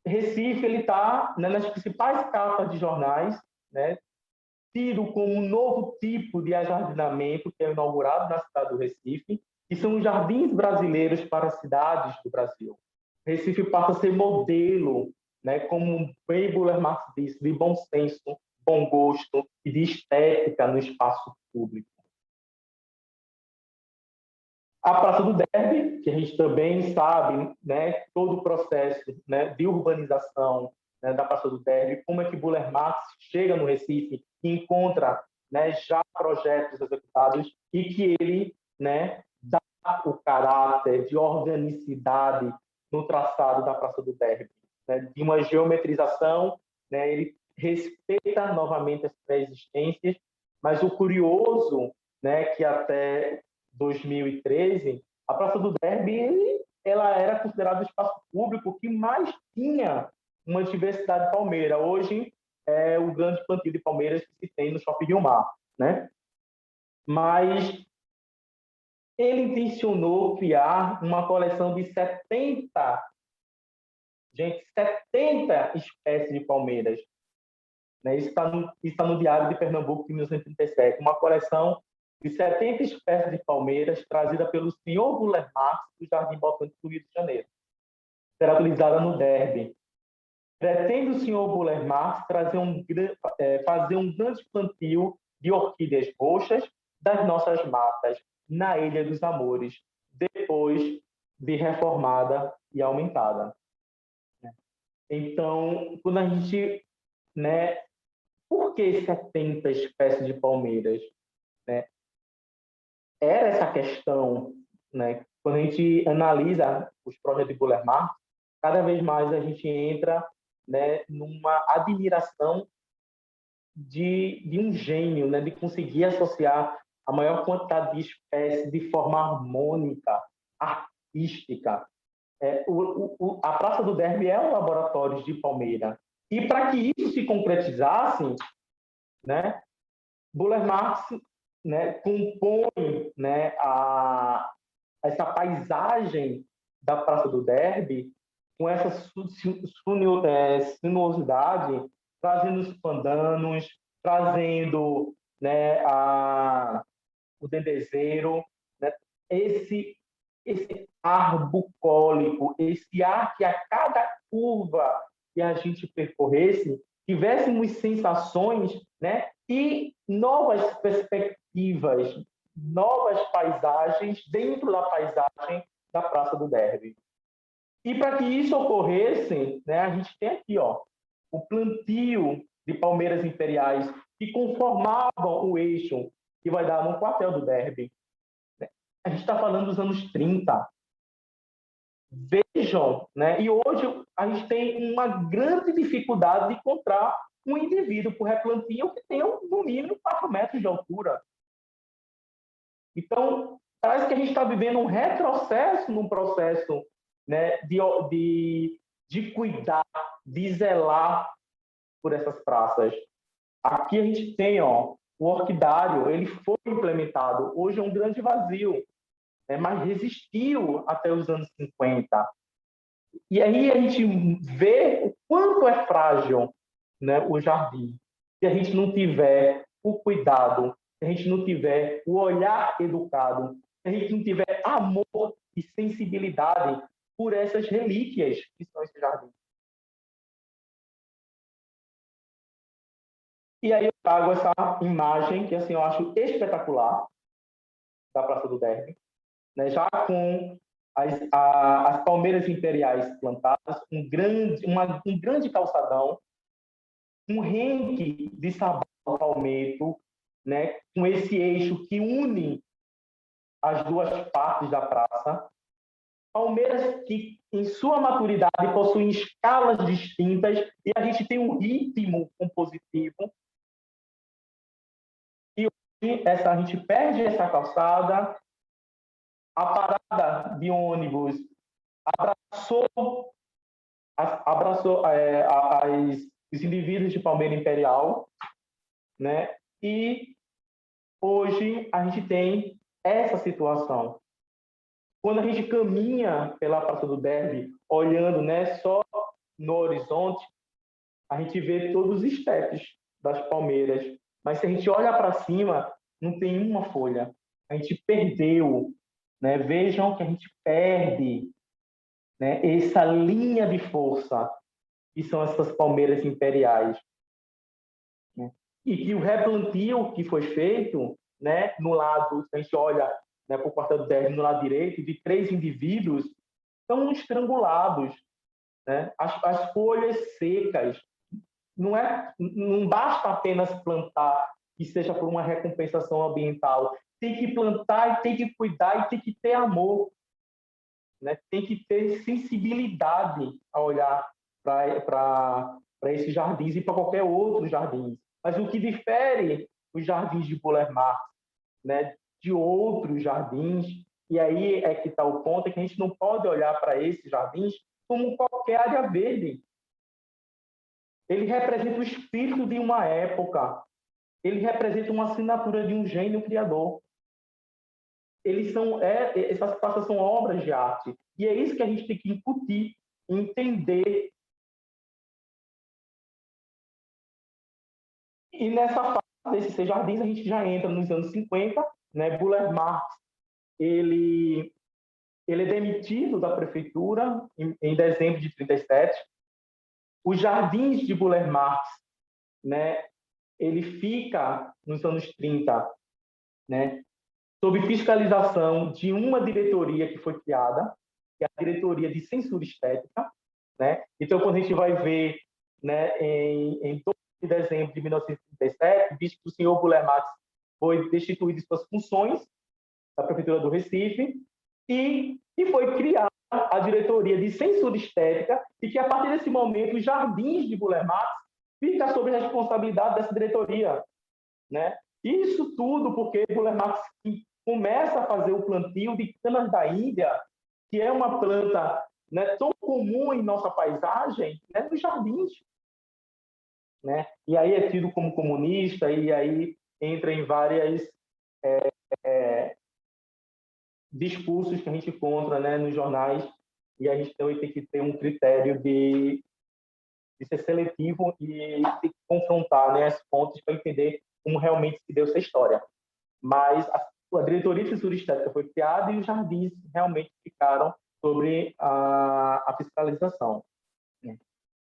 Recife ele está, né, nas principais capas de jornais, né, tido como um novo tipo de ajardinamento que é inaugurado na cidade do Recife, que são os jardins brasileiros para as cidades do Brasil. Recife passa a ser modelo, né, como bem Buller Marx disse, de bom senso, bom gosto e de estética no espaço público. A Praça do Derby, que a gente também sabe, né, todo o processo, né, de urbanização, né, da Praça do Derby, como é que Buller Marx chega no Recife e encontra, né, já projetos executados e que ele, né, dá o caráter de organicidade no traçado da Praça do Derby, né, de uma geometrização, né, ele respeita novamente as pré-existências, mas o curioso, né, que até 2013, a Praça do Derby ela era considerada o espaço público que mais tinha uma diversidade de palmeira. Hoje é o grande plantio de palmeiras que se tem no Shopping Rio Mar, né? Mas ele intencionou criar uma coleção de 70 espécies de palmeiras. Né? Isso está no Diário de Pernambuco, de 1937. Uma coleção de 70 espécies de palmeiras trazida pelo senhor Buller Marx do Jardim Botânico do Rio de Janeiro. Será utilizada no Derby. Pretende o senhor Buller Marx fazer um grande plantio de orquídeas roxas das nossas matas na Ilha dos Amores, depois de reformada e aumentada. Então, quando a gente... né, por que 70 espécies de palmeiras? Né? Era essa questão, né? Quando a gente analisa os projetos de Buller Marx, cada vez mais a gente entra, né, numa admiração de um gênio, né, de conseguir associar a maior quantidade de espécies de forma harmônica, artística. A Praça do Derby é um laboratório de palmeira. E para que isso se concretizasse, né, Buller Marx, né, compõe, né, essa paisagem da Praça do Derby com essa sinuosidade, trazendo os pandanos, trazendo, né, o dendezeiro, né, esse ar bucólico, esse ar que a cada curva que a gente percorresse, tivéssemos sensações, né, e novas perspectivas, novas paisagens dentro da paisagem da Praça do Derby. E para que isso ocorresse, né, a gente tem aqui, ó, o plantio de palmeiras imperiais que conformavam o eixo que vai dar no quartel do Derby. A gente está falando dos anos 30. Vejam, né? E hoje a gente tem uma grande dificuldade de encontrar um indivíduo por replantio que tenha, no mínimo, 4 metros de altura. Então, parece que a gente está vivendo um retrocesso num processo, né, de cuidar, de zelar por essas praças. Aqui a gente tem, ó, o orquidário, ele foi implementado. Hoje é um grande vazio, né, mas resistiu até os anos 50. E aí a gente vê o quanto é frágil, né, o jardim. Se a gente não tiver o cuidado, se a gente não tiver o olhar educado, se a gente não tiver amor e sensibilidade por essas relíquias que são esse jardim. E aí eu trago essa imagem que assim eu acho espetacular da Praça do Derby, né, já com as palmeiras imperiais plantadas, um grande calçadão, um renque de sabão palmeto, né, com esse eixo que une as duas partes da praça. Palmeiras que, em sua maturidade, possuem escalas distintas e a gente tem um ritmo compositivo. E hoje a gente perde essa calçada, a parada de ônibus abraçou os indivíduos de Palmeira Imperial, né? E hoje a gente tem essa situação. Quando a gente caminha pela Praça do Derby, olhando, né, só no horizonte, a gente vê todos os estepes das palmeiras. Mas se a gente olha para cima, não tem uma folha. A gente perdeu, né? Vejam que a gente perde, né, essa linha de força que são essas palmeiras imperiais, né? E que o replantio que foi feito, né, no lado, se a gente olha, né, para o quartel do Derby, no lado direito, de 3 indivíduos, estão estrangulados, né? As folhas secas. Não basta apenas plantar que seja por uma recompensação ambiental. Tem que plantar e tem que cuidar e tem que ter amor, né? Tem que ter sensibilidade a olhar para esses jardins e para qualquer outro jardim. Mas o que difere os jardins de Buller Marx, né, de outros jardins, e aí é que está o ponto, é que a gente não pode olhar para esses jardins como qualquer área verde. Ele representa o espírito de uma época, ele representa uma assinatura de um gênio criador. Essas praças são obras de arte, e é isso que a gente tem que incutir, entender. E nessa fase desses jardins, a gente já entra nos anos 50, né? Buller Marx, ele é demitido da prefeitura em dezembro de 37. Os jardins de Buller Marx, né, ele fica nos anos 30, né, sob fiscalização de uma diretoria que foi criada, que é a Diretoria de Censura Estética, né? Então, quando a gente vai ver, né, em 12 de dezembro de 1937, visto que o senhor Buller Marx foi destituído de suas funções da Prefeitura do Recife e foi criada a Diretoria de Censura Estética e que, a partir desse momento, os jardins de Buller Marx ficam sob a responsabilidade dessa diretoria, né? Isso tudo porque Buller Marx começa a fazer o plantio de canas da Índia, que é uma planta, né, tão comum em nossa paisagem, né, nos jardins. né? E aí é tido como comunista, e aí entra em várias discursos que a gente encontra, né, nos jornais, e a gente também tem que ter um critério de ser seletivo e de confrontar, né, as fontes para entender como realmente se deu essa história. Mas a diretoria de censura estética foi criada e os jardins realmente ficaram sobre a fiscalização.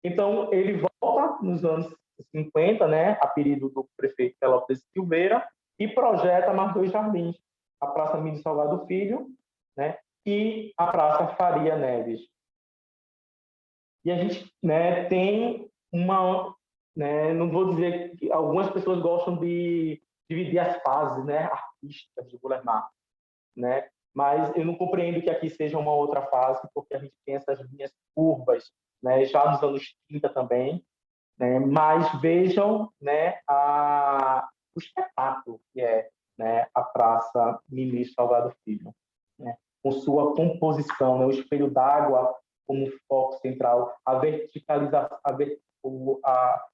Então, ele volta nos anos 50, né, a pedido do prefeito Pelópolis Silveira, e projeta mais 2 jardins, a Praça Mini Salgado Filho, né, e a Praça Faria Neves. E a gente, né, tem uma... Né, não vou dizer que algumas pessoas gostam de dividir as fases, né, artísticas do Buller Marx, né, mas eu não compreendo que aqui seja uma outra fase, porque a gente tem essas linhas curvas, né, já nos anos 30 também, né, mas vejam, né, o espetáculo que é, né, a Praça Ministro Salgado Filho, né, com sua composição, né, o espelho d'água como foco central, a verticalização,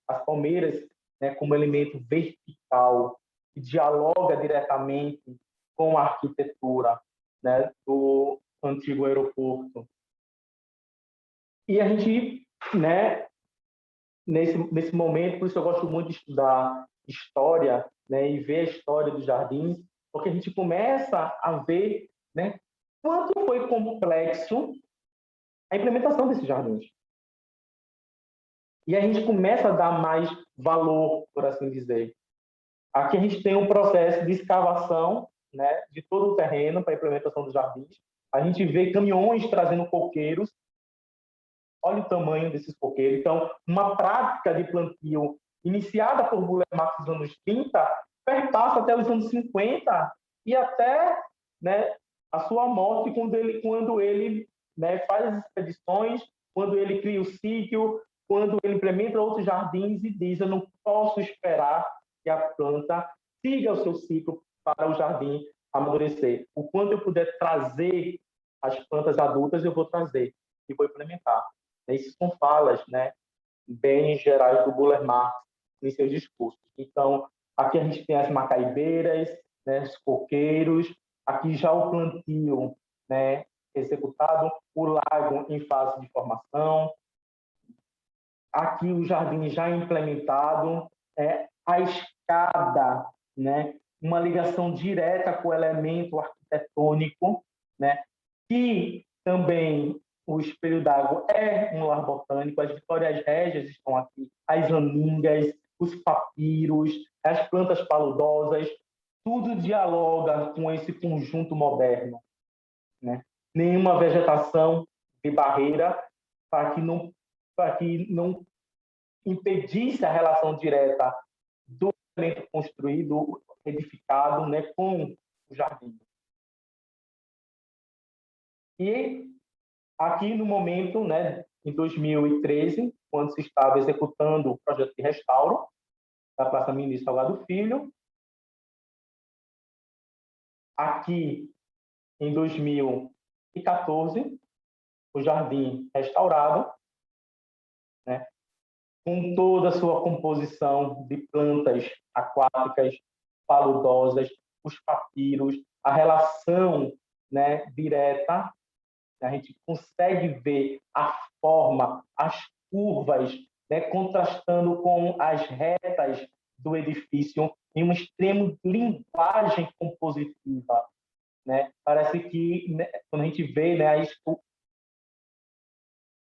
as palmeiras, né, como elemento vertical que dialoga diretamente com a arquitetura, né, do antigo aeroporto. E a gente, né, nesse momento, por isso eu gosto muito de estudar história, né, e ver a história dos jardins, porque a gente começa a ver, né, quanto foi complexo a implementação desses jardins. E a gente começa a dar mais valor, por assim dizer. Aqui a gente tem um processo de escavação, né, de todo o terreno para a implementação dos jardins. A gente vê caminhões trazendo coqueiros. Olha o tamanho desses coqueiros. Então, uma prática de plantio iniciada por Buller Marx nos anos 30 perpassa até os anos 50 e até, né, a sua morte, quando ele né, faz as expedições, quando ele cria o sítio, quando ele implementa outros jardins e diz: eu não posso esperar que a planta siga o seu ciclo para o jardim amadurecer. O quanto eu puder trazer as plantas adultas, eu vou trazer e vou implementar. Essas são falas, né, bem gerais do Buller Marx em seus discursos. Então, aqui a gente tem as macaibeiras, né, os coqueiros, aqui já o plantio, né, executado, o lago em fase de formação, aqui o jardim já implementado, a escada, né, uma ligação direta com o elemento arquitetônico, né, que também o espelho d'água é um lar botânico, as vitórias régias estão aqui, as aningas, os papiros, as plantas paludosas, tudo dialoga com esse conjunto moderno, né? Nenhuma vegetação de barreira para que não impedisse a relação direta do elemento construído, edificado, né, com o jardim. E aqui no momento, né, em 2013, quando se estava executando o projeto de restauro da Praça Ministro Salgado Filho, aqui em 2014, o jardim restaurado, né, com toda a sua composição de plantas aquáticas, paludosas, os papiros, a relação, né, direta, a gente consegue ver a forma, as curvas, né, contrastando com as retas do edifício em um extremo de linguagem compositiva, né? Parece que, né, quando a gente vê, né,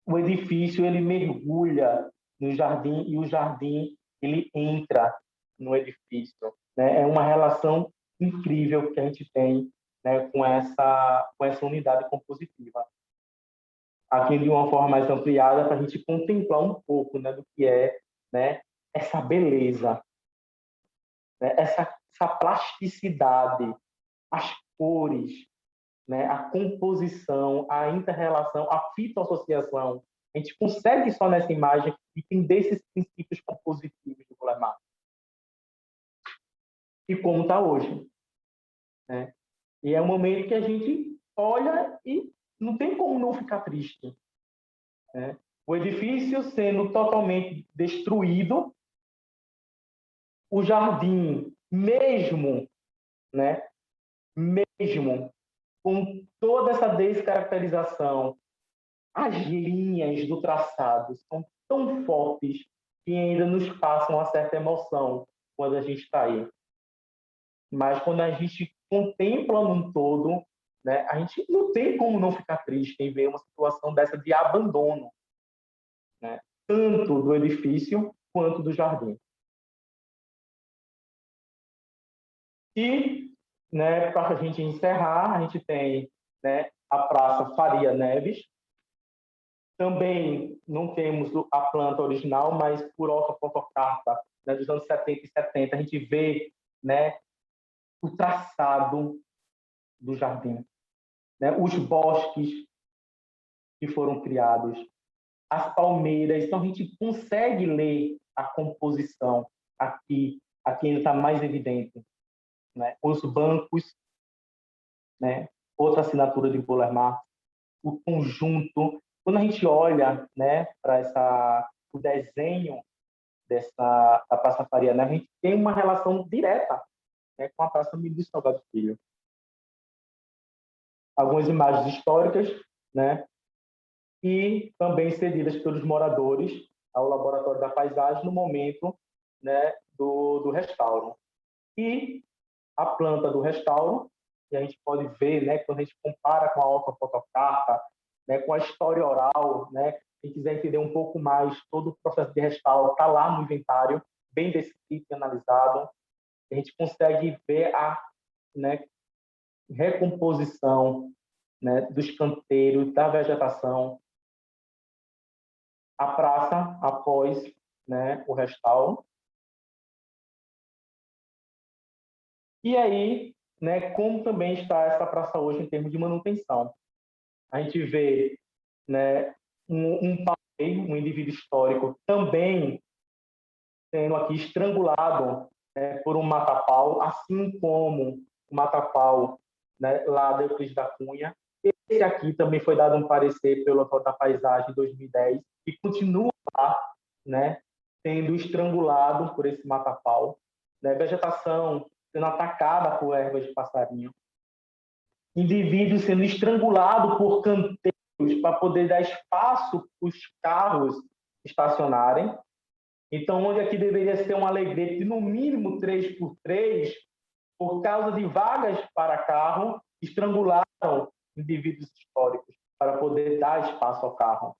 o edifício ele mergulha no jardim e o jardim ele entra no edifício, né? É uma relação incrível que a gente tem, né, com essa unidade compositiva. Aqui de uma forma mais ampliada para a gente contemplar um pouco, né, do que é, né, essa beleza, né, essa plasticidade, as cores, né, a composição, a inter-relação, a fitoassociação. A gente consegue só nessa imagem entender esses princípios compositivos do Buller Marx. E como está hoje, né? E é um momento que a gente olha e não tem como não ficar triste, né? O edifício sendo totalmente destruído, o jardim, mesmo, né, mesmo com toda essa descaracterização, as linhas do traçado são tão fortes que ainda nos passam uma certa emoção quando a gente está aí. Mas quando a gente contempla num todo, né, a gente não tem como não ficar triste em ver uma situação dessa de abandono, né, tanto do edifício quanto do jardim. E, né, para a gente encerrar, a gente tem, né, a Praça Faria Neves. Também não temos a planta original, mas por ortofotocarta, né, dos anos 70 e 70, a gente vê, né, o traçado do jardim, né, os bosques que foram criados, as palmeiras. Então, a gente consegue ler a composição aqui ainda está mais evidente, né? Os bancos, né? Outra assinatura de Buller Marx, o conjunto. Quando a gente olha, né, para o desenho da Praça Faria Neves, a gente tem uma relação direta, né, com a Praça Ministro Salgado Filho. Algumas imagens históricas, né, e também cedidas pelos moradores ao Laboratório da Paisagem no momento, né, do restauro. E a planta do restauro, que a gente pode ver, né, quando a gente compara com a ortofotocarta, né, com a história oral, né, quem quiser entender um pouco mais todo o processo de restauro, está lá no inventário, bem descrito e analisado. A gente consegue ver a, né, recomposição, né, dos canteiros, da vegetação, a praça após, né, o restauro. E aí, né, como também está essa praça hoje em termos de manutenção? A gente vê, né, um indivíduo histórico também sendo aqui estrangulado, né, por um mata-pau, assim como o mata-pau, né, lá da Euclides da Cunha. Esse aqui também foi dado um parecer pelo autor da Paisagem em 2010 e continua lá, né, sendo estrangulado por esse mata-pau, né, vegetação sendo atacada por ervas de passarinho, indivíduos sendo estrangulados por canteiros para poder dar espaço para os carros estacionarem. Então, onde aqui deveria ser um alegrete de no mínimo 3x3, por causa de vagas para carro, estrangularam indivíduos históricos para poder dar espaço ao carro.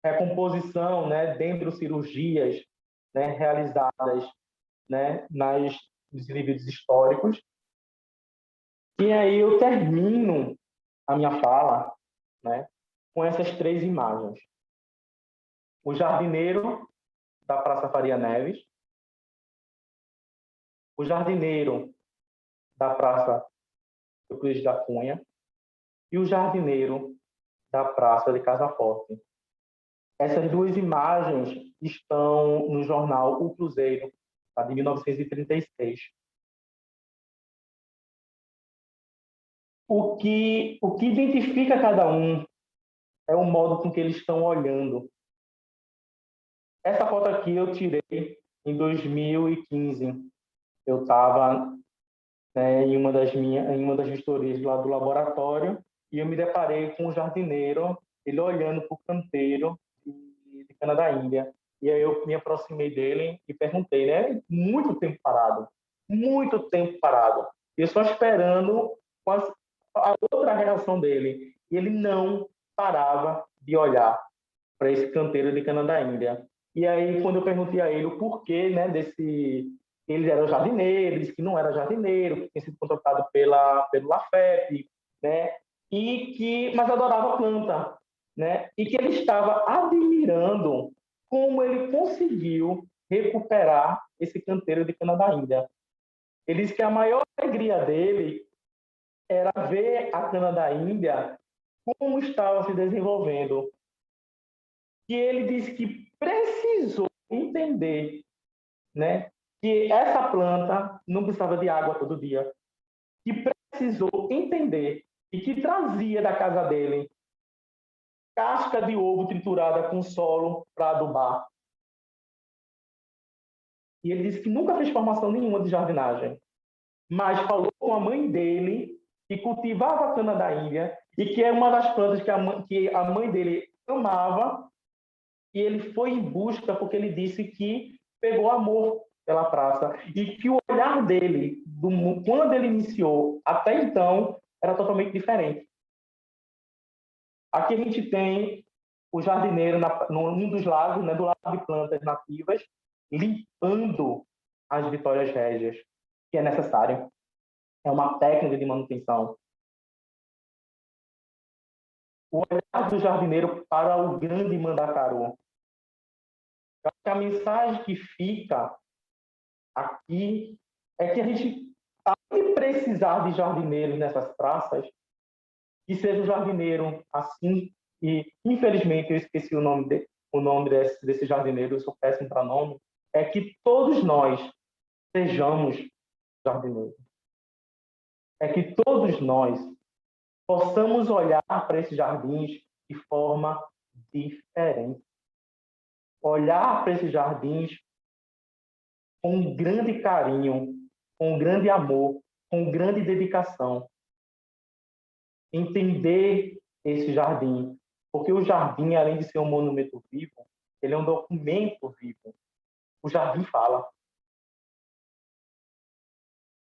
Recomposição, né, dendrocirurgias, né, realizadas, né, nos indivíduos históricos. E aí eu termino a minha fala, né, com essas três imagens. O jardineiro da Praça Faria Neves, o jardineiro da Praça Euclides da Cunha e o jardineiro da Praça de Casa Forte. Essas duas imagens estão no jornal O Cruzeiro, tá, de 1936. O que identifica cada um é o modo com que eles estão olhando. Essa foto aqui eu tirei em 2015. Eu estava, né, em uma das vistorias lá do laboratório e eu me deparei com um jardineiro, ele olhando para o canteiro de cana da Índia. E aí eu me aproximei dele e perguntei, né? Muito tempo parado. E eu só esperando a outra reação dele. E ele não parava de olhar para esse canteiro de cana da Índia. E aí, quando eu perguntei a ele o porquê, né, ele era jardineiro, ele disse que não era jardineiro, que tinha sido contratado pelo Lafep, né, mas adorava a planta, né, e que ele estava admirando como ele conseguiu recuperar esse canteiro de cana da Índia. Ele disse que a maior alegria dele era ver a cana da Índia como estava se desenvolvendo. E ele disse que precisou entender, né, que essa planta não precisava de água todo dia, que precisou entender e que trazia da casa dele casca de ovo triturada com solo para adubar, e ele disse que nunca fez formação nenhuma de jardinagem, mas falou com a mãe dele, que cultivava a cana da Índia, e que é uma das plantas que a mãe dele amava, e ele foi em busca, porque ele disse que pegou amor pela praça, e que o olhar dele, quando ele iniciou até então, era totalmente diferente. Aqui a gente tem o jardineiro num dos lagos, né, do Lago de Plantas Nativas, limpando as Vitórias Régias, que é necessário. É uma técnica de manutenção. O olhar do jardineiro para o grande Mandacaru. A mensagem que fica aqui é que a gente, além de precisar de jardineiros nessas praças, que seja um jardineiro assim, e infelizmente eu esqueci o nome desse jardineiro, eu sou péssimo para nome, é que todos nós sejamos jardineiros. É que todos nós possamos olhar para esses jardins de forma diferente. Olhar para esses jardins com um grande carinho, com um grande amor, com grande dedicação. Entender esse jardim, porque o jardim, além de ser um monumento vivo, ele é um documento vivo. O jardim fala.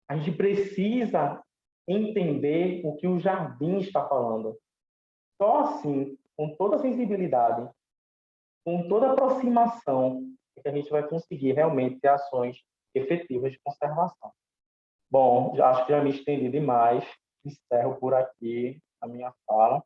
A gente precisa entender o que o jardim está falando. Só assim, com toda a sensibilidade, com toda a aproximação, é que a gente vai conseguir realmente ter ações efetivas de conservação. Bom, acho que já me estendi demais. Encerro por aqui a minha fala.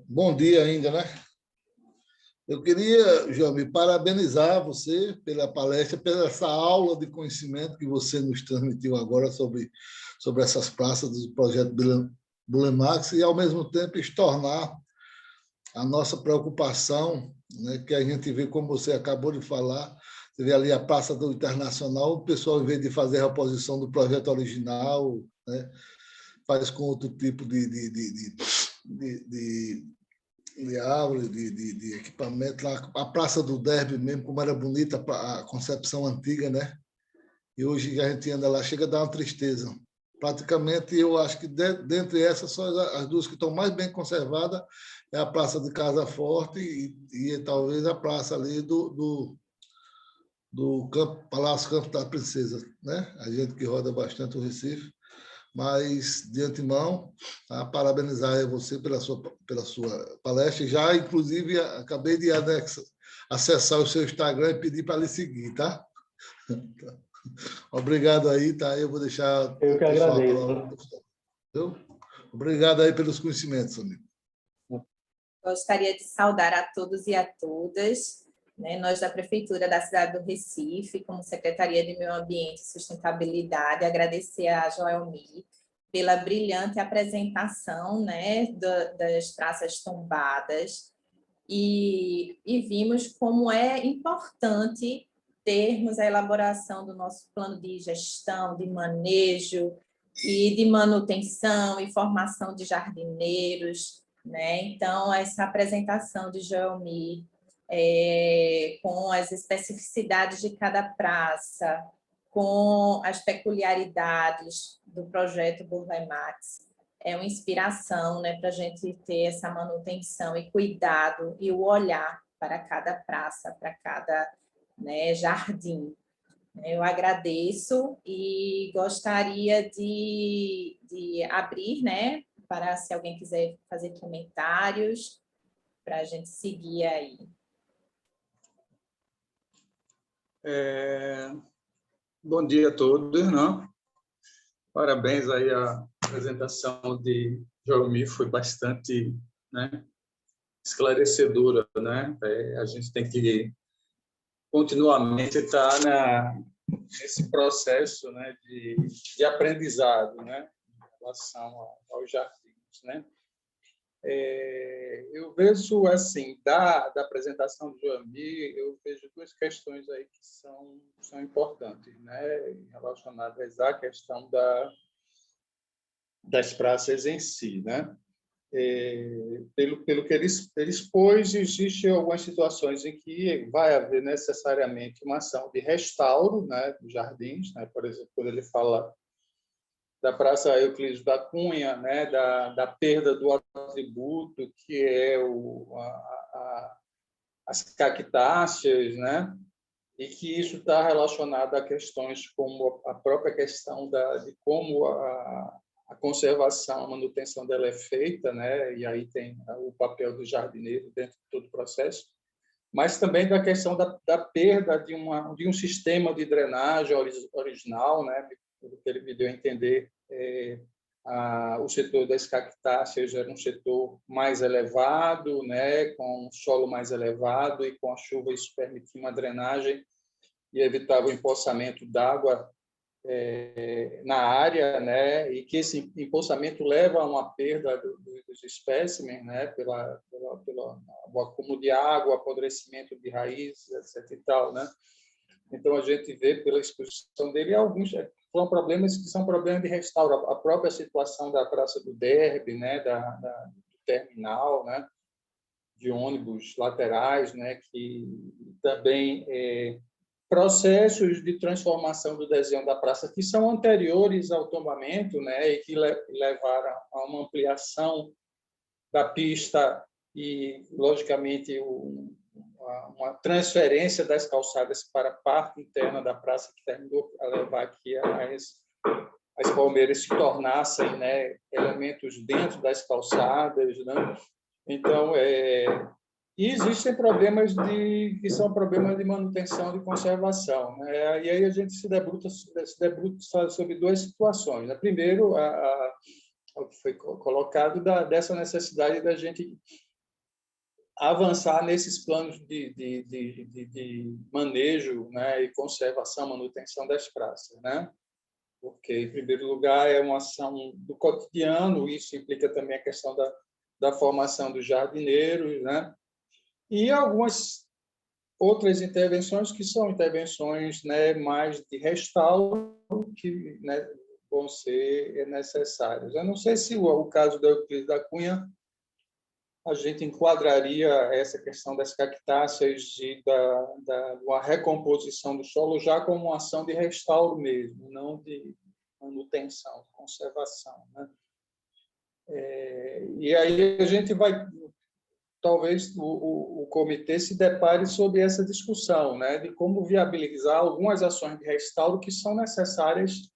Bom dia ainda, né? Eu queria, João, parabenizar você pela palestra, pela essa aula de conhecimento que você nos transmitiu agora sobre essas praças do projeto Bulemax e, ao mesmo tempo, estornar a nossa preocupação, né, que a gente vê, como você acabou de falar, você vê ali a Praça do Internacional, o pessoal, em vez de fazer a reposição do projeto original, né, faz com outro tipo de árvore, de equipamento. Lá, a Praça do Derby mesmo, como era bonita a concepção antiga, né? E hoje a gente anda lá, chega a dar uma tristeza. Praticamente, eu acho que dentre essas, só as duas que estão mais bem conservadas é a Praça de Casa Forte e talvez a praça ali do Palácio Campo da Princesa, né? A gente que roda bastante o Recife. Mas, de antemão, parabenizar você pela sua palestra. Já, inclusive, acabei de acessar o seu Instagram e pedir para lhe seguir, tá? Obrigado aí, tá? Eu vou deixar Eu que agradeço. Obrigado aí pelos conhecimentos, amigo. Gostaria de saudar a todos e a todas, né? Nós da Prefeitura da cidade do Recife, como Secretaria de Meio Ambiente e Sustentabilidade, agradecer a Joelmi pela brilhante apresentação, né, das praças tombadas, e vimos como é importante termos a elaboração do nosso plano de gestão, de manejo e de manutenção e formação de jardineiros, né? Então, essa apresentação de Joelmi, com as especificidades de cada praça, com as peculiaridades do projeto Burle Marx, é uma inspiração, né, para a gente ter essa manutenção e cuidado e o olhar para cada praça, para cada, né, jardim. Eu agradeço e gostaria de abrir, né, para se alguém quiser fazer comentários, para a gente seguir aí. Bom dia a todos, não? Parabéns aí à apresentação de Joelmi, foi bastante, né, esclarecedora, né? A gente tem que continuamente estar nesse processo, né, de aprendizado, né, em relação aos jardins, né? Eu vejo, assim, da apresentação do Joelmi, eu vejo duas questões aí que são importantes, né, relacionadas à questão da das praças em si, né? Pelo que ele expôs, existem algumas situações em que vai haver necessariamente uma ação de restauro, né, dos jardins, né? Por exemplo, quando ele fala da Praça Euclides da Cunha, né, da perda do atributo, que é as cactáceas, né, e que isso está relacionado a questões como a própria questão de como a conservação, a manutenção dela é feita, né, e aí tem o papel do jardineiro dentro de todo o processo, mas também da questão da perda de um sistema de drenagem original, né, pelo que ele me deu a entender, o setor das cactáceas era um setor mais elevado, né, com um solo mais elevado, e com a chuva isso permitia uma drenagem e evitava o empoçamento d'água na área, né, e que esse empoçamento leva a uma perda dos espécimes, né, pelo acúmulo de água, apodrecimento de raízes, etc. e tal, né? Então, a gente vê pela exposição dele alguns são problemas que são problemas de restauro. A própria situação da Praça do Derby, né, do terminal, né, de ônibus laterais, né, que também processos de transformação do desenho da praça que são anteriores ao tombamento, né, e que levaram a uma ampliação da pista e, logicamente, uma transferência das calçadas para a parte interna da praça, que terminou a levar aqui as palmeiras se tornassem, né, elementos dentro das calçadas, né? Então, e existem problemas que são problemas de manutenção, de conservação, né? E aí a gente se debruça sobre duas situações. Primeiro, o que foi colocado dessa necessidade da gente avançar nesses planos de manejo, né, e conservação, manutenção das praças, né? Porque, em primeiro lugar, é uma ação do cotidiano, isso implica também a questão da formação dos jardineiros, né? E algumas outras intervenções que são intervenções, né, mais de restauro, que, né, vão ser necessárias. Eu não sei se o caso da Euclides da Cunha a gente enquadraria essa questão das cactáceas e uma recomposição do solo já como uma ação de restauro mesmo, não de manutenção, de conservação, né? E aí a gente vai, talvez o comitê se depare sobre essa discussão, né, de como viabilizar algumas ações de restauro que são necessárias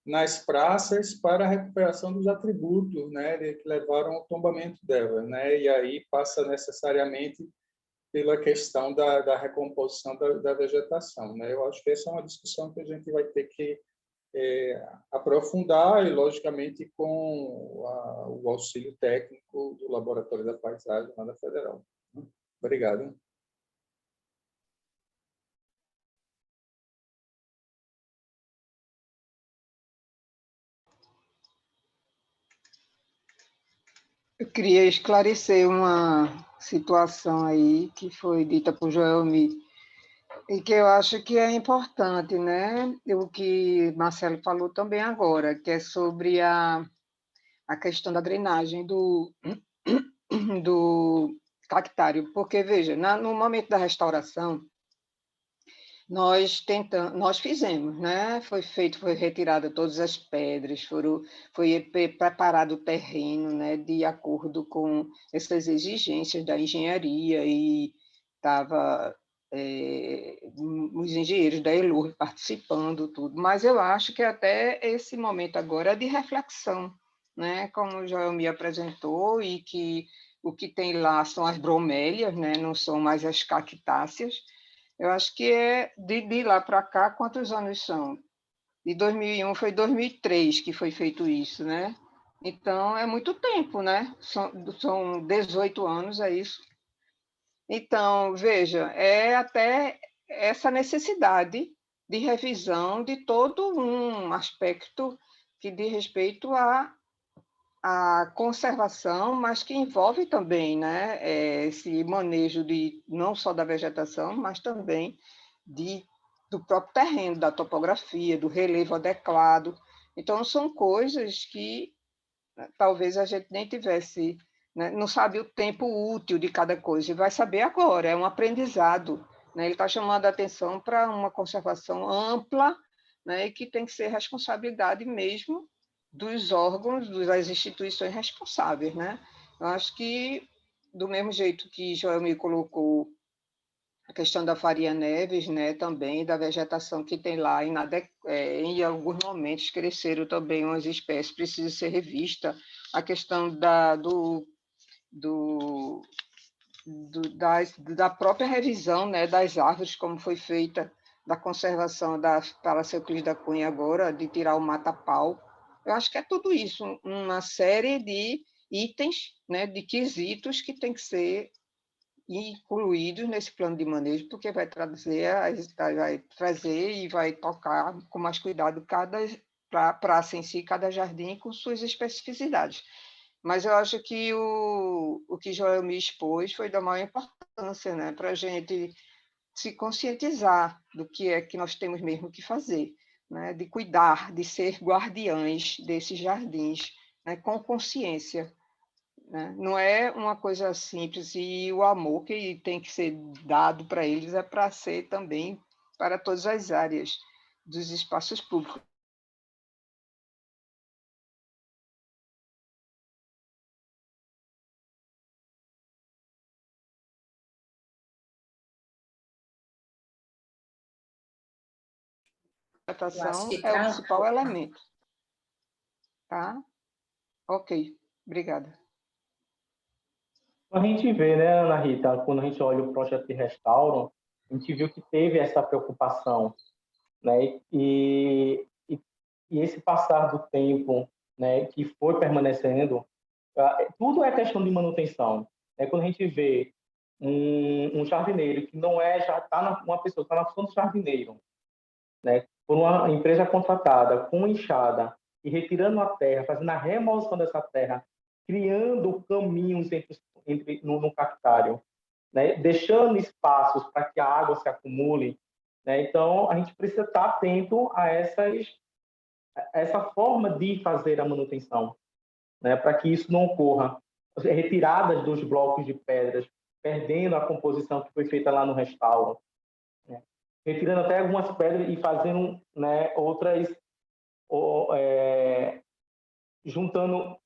nas praças para a recuperação dos atributos, né, que levaram ao tombamento dela, né, e aí passa necessariamente pela questão da recomposição da vegetação, né. Eu acho que essa é uma discussão que a gente vai ter que aprofundar e, logicamente, com o auxílio técnico do Laboratório da Paisagem lá da Federal. Obrigado. Eu queria esclarecer uma situação aí que foi dita por Joelmi e que eu acho que é importante, né? O que Marcelo falou também agora, que é sobre a questão da drenagem do cactário. Porque, veja, no momento da restauração, nós fizemos, né? Foi retirada todas as pedras, foi preparado o terreno, né, de acordo com essas exigências da engenharia, e estava os engenheiros da ELUR participando, tudo. Mas eu acho que até esse momento agora é de reflexão, né? Como o Joel me apresentou, e que o que tem lá são as bromélias, né? Não são mais as cactáceas. Eu acho que de lá para cá, quantos anos são? De 2001, foi 2003 que foi feito isso, né? Então, é muito tempo, né? São 18 anos, é isso. Então, veja, é até essa necessidade de revisão de todo um aspecto que diz respeito à conservação, mas que envolve também, né, esse manejo não só da vegetação, mas também do próprio terreno, da topografia, do relevo adequado. Então, são coisas que talvez a gente nem tivesse, né, não sabe o tempo útil de cada coisa, e vai saber agora, é um aprendizado, né? Ele está chamando a atenção para uma conservação ampla, né, e que tem que ser responsabilidade mesmo dos órgãos, das instituições responsáveis, né? Eu acho que, do mesmo jeito que Joel me colocou a questão da Faria Neves, né, também da vegetação que tem lá, em alguns momentos cresceram também umas espécies, precisa ser revista, a questão da própria revisão, né, das árvores, como foi feita, da conservação da Palácio Euclides da Cunha agora, de tirar o mata-pau. Eu acho que é tudo isso, uma série de itens, né, de quesitos que tem que ser incluídos nesse plano de manejo, porque vai trazer e vai tocar com mais cuidado cada praça em si, cada jardim com suas especificidades. Mas eu acho que o que Joel me expôs foi da maior importância, né, para a gente se conscientizar do que é que nós temos mesmo que fazer, né, de cuidar, de ser guardiães desses jardins, né, com consciência, né? Não é uma coisa simples, e o amor que tem que ser dado para eles é para ser também para todas as áreas dos espaços públicos. A vegetação é o principal elemento. Tá? Ok, obrigada. A gente vê, né, Ana Rita, quando a gente olha o projeto de restauro, a gente viu que teve essa preocupação, né, e esse passar do tempo, né, que foi permanecendo, tudo é questão de manutenção. Quando a gente vê um jardineiro que não é, já está uma pessoa que está na função do jardineiro, né, por uma empresa contratada, com enxada, e retirando a terra, fazendo a remoção dessa terra, criando caminhos no cactário, né, deixando espaços para que a água se acumule, né? Então, a gente precisa estar atento a essa forma de fazer a manutenção, né, para que isso não ocorra. Retiradas dos blocos de pedras, perdendo a composição que foi feita lá no restauro, né? Retirando até algumas pedras e fazendo, né, outras, juntando.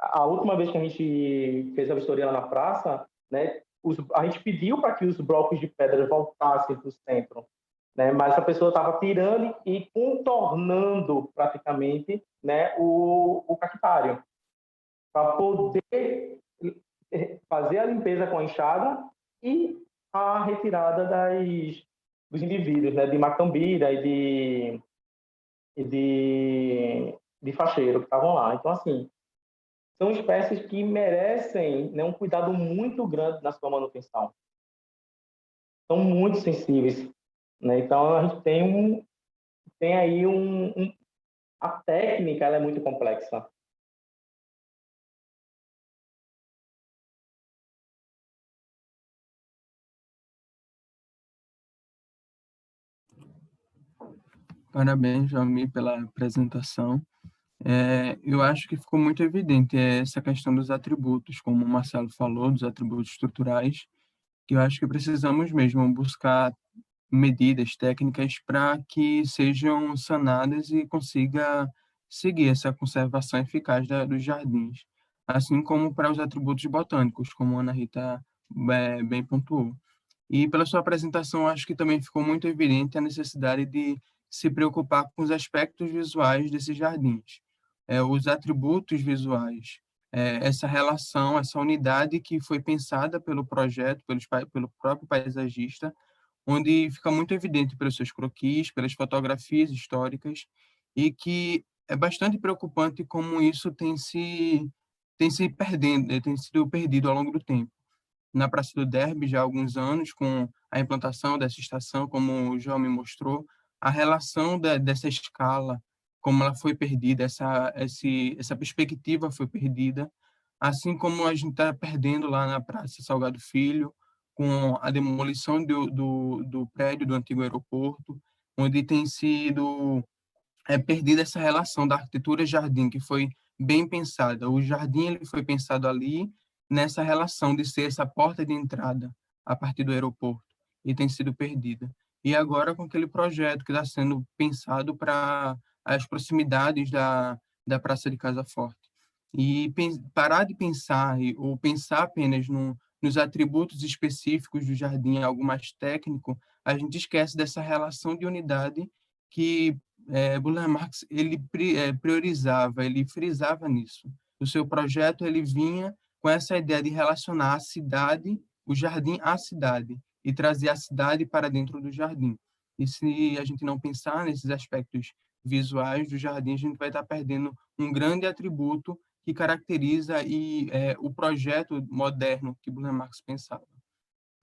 A última vez que a gente fez a vistoria lá na praça, né, a gente pediu para que os blocos de pedra voltassem para o centro, né, mas a pessoa estava tirando e contornando praticamente, né, o cactário, para poder fazer a limpeza com a enxada e a retirada dos indivíduos, né, de macambira e de facheiro que estavam lá. Então, assim, são espécies que merecem, né, um cuidado muito grande na sua manutenção. São muito sensíveis, né? Então, a gente tem aí a técnica, ela é muito complexa. Parabéns, Joami, pela apresentação. Eu acho que ficou muito evidente essa questão dos atributos, como o Marcelo falou, dos atributos estruturais, que eu acho que precisamos mesmo buscar medidas técnicas para que sejam sanadas e consiga seguir essa conservação eficaz dos jardins, assim como para os atributos botânicos, como a Ana Rita bem pontuou. E pela sua apresentação, acho que também ficou muito evidente a necessidade de se preocupar com os aspectos visuais desses jardins, os atributos visuais, essa relação, essa unidade que foi pensada pelo projeto, pelo próprio paisagista, onde fica muito evidente pelos seus croquis, pelas fotografias históricas, e que é bastante preocupante como isso tem sido perdido ao longo do tempo. Na Praça do Derby, já há alguns anos, com a implantação dessa estação, como o João me mostrou, a relação dessa escala, como ela foi perdida, essa perspectiva foi perdida, assim como a gente está perdendo lá na Praça Salgado Filho, com a demolição do prédio do antigo aeroporto, onde tem sido perdida essa relação da arquitetura jardim, que foi bem pensada. O jardim ele foi pensado ali nessa relação de ser essa porta de entrada a partir do aeroporto e tem sido perdida. E agora com aquele projeto que está sendo pensado para as proximidades da Praça de Casa Forte. E parar de pensar ou pensar apenas nos atributos específicos do jardim, algo mais técnico, a gente esquece dessa relação de unidade que Burle Marx ele priorizava, ele frisava nisso. O seu projeto ele vinha com essa ideia de relacionar a cidade, o jardim à cidade, e trazer a cidade para dentro do jardim. E se a gente não pensar nesses aspectos visuais do jardim, a gente vai estar perdendo um grande atributo que caracteriza o projeto moderno que Burle Marx pensava.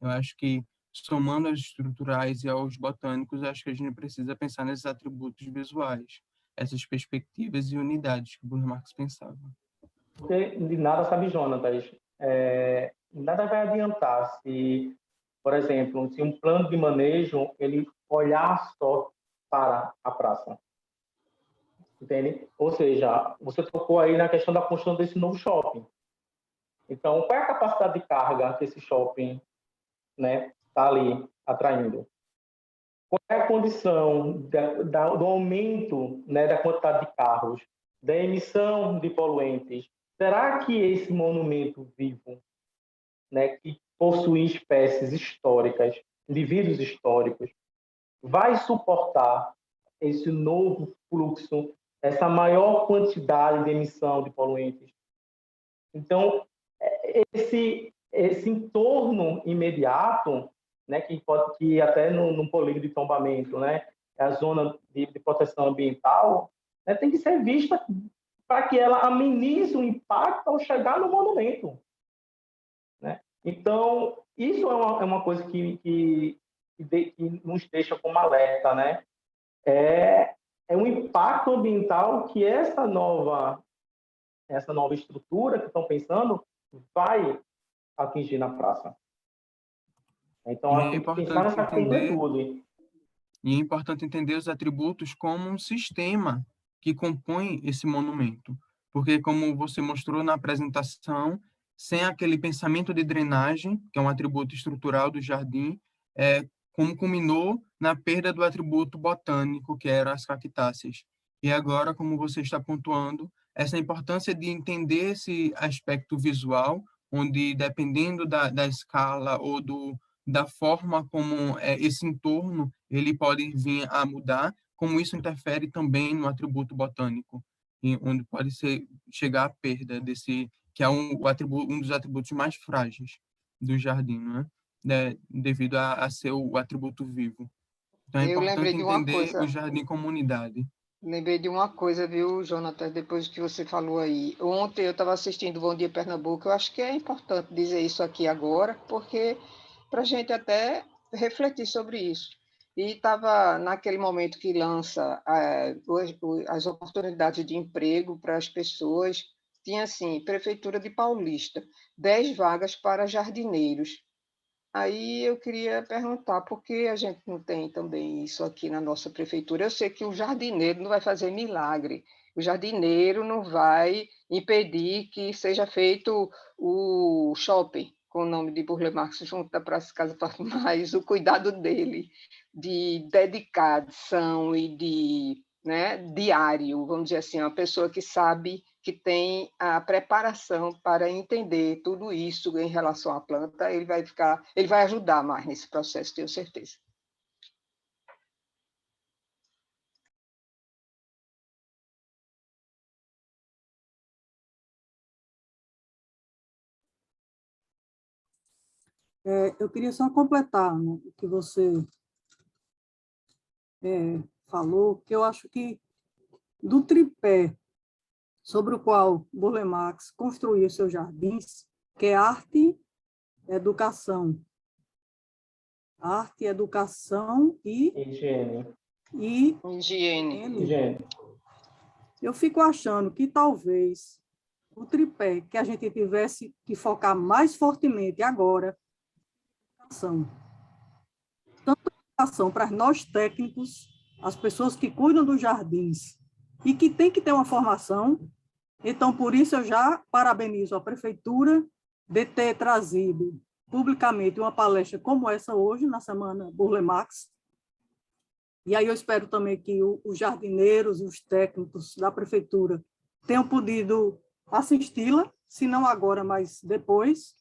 Eu acho que, somando aos estruturais e aos botânicos, acho que a gente precisa pensar nesses atributos visuais, essas perspectivas e unidades que Burle Marx pensava. Porque de nada, sabe, Jonatas, nada vai adiantar se, por exemplo, se um plano de manejo ele olhar só para a praça. Entende? Ou seja, você tocou aí na questão da construção desse novo shopping. Então, qual é a capacidade de carga que esse shopping, né, está ali atraindo? Qual é a condição do aumento, né, da quantidade de carros, da emissão de poluentes? Será que esse monumento vivo, né, que possui espécies históricas, indivíduos históricos, vai suportar esse novo fluxo, essa maior quantidade de emissão de poluentes? Então, esse entorno imediato, né, que até no polígono de tombamento, né, a zona de proteção ambiental, né, tem que ser vista para que ela amenize o impacto ao chegar no monumento, né? Então, isso é uma coisa que nos deixa como alerta, né? É um impacto ambiental que essa nova estrutura que estão pensando vai atingir na praça. Então, E tem que pensar nessa completude. E é importante entender os atributos como um sistema que compõe esse monumento. Porque, como você mostrou na apresentação, sem aquele pensamento de drenagem, que é um atributo estrutural do jardim, como culminou na perda do atributo botânico, que eram as cactáceas. E agora, como você está pontuando, essa importância de entender esse aspecto visual, onde, dependendo da escala ou da forma como esse entorno ele pode vir a mudar, como isso interfere também no atributo botânico, onde pode chegar à perda desse, que é um dos atributos mais frágeis do jardim, não é? Devido a ser o atributo vivo. Então é importante entender o jardim como unidade. Lembrei de uma coisa, viu, Jonathan, depois que você falou aí. Ontem eu estava assistindo Bom Dia Pernambuco, eu acho que é importante dizer isso aqui agora, porque para a gente até refletir sobre isso. E estava naquele momento que lança as oportunidades de emprego para as pessoas, tinha assim, Prefeitura de Paulista, 10 vagas para jardineiros. Aí eu queria perguntar por que a gente não tem também isso aqui na nossa prefeitura. Eu sei que o jardineiro não vai fazer milagre, o jardineiro não vai impedir que seja feito o shopping com o nome de Burle Marx junto da Praça Casa Forte, mas o cuidado dele de dedicação e de diário, vamos dizer assim, uma pessoa que sabe, que tem a preparação para entender tudo isso em relação à planta, ele vai ajudar mais nesse processo, tenho certeza. Eu queria só completar, né, o que você falou, que eu acho que do tripé sobre o qual Burle Marx construiu seus jardins, que é arte, educação. Arte, educação e higiene. Eu fico achando que talvez o tripé que a gente tivesse que focar mais fortemente agora, educação. Tanto educação para nós técnicos, as pessoas que cuidam dos jardins, e que tem que ter uma formação, Então, por isso, eu já parabenizo a Prefeitura de ter trazido publicamente uma palestra como essa hoje, na Semana Burle Marx. E aí eu espero também que os jardineiros e os técnicos da Prefeitura tenham podido assisti-la, se não agora, mas depois,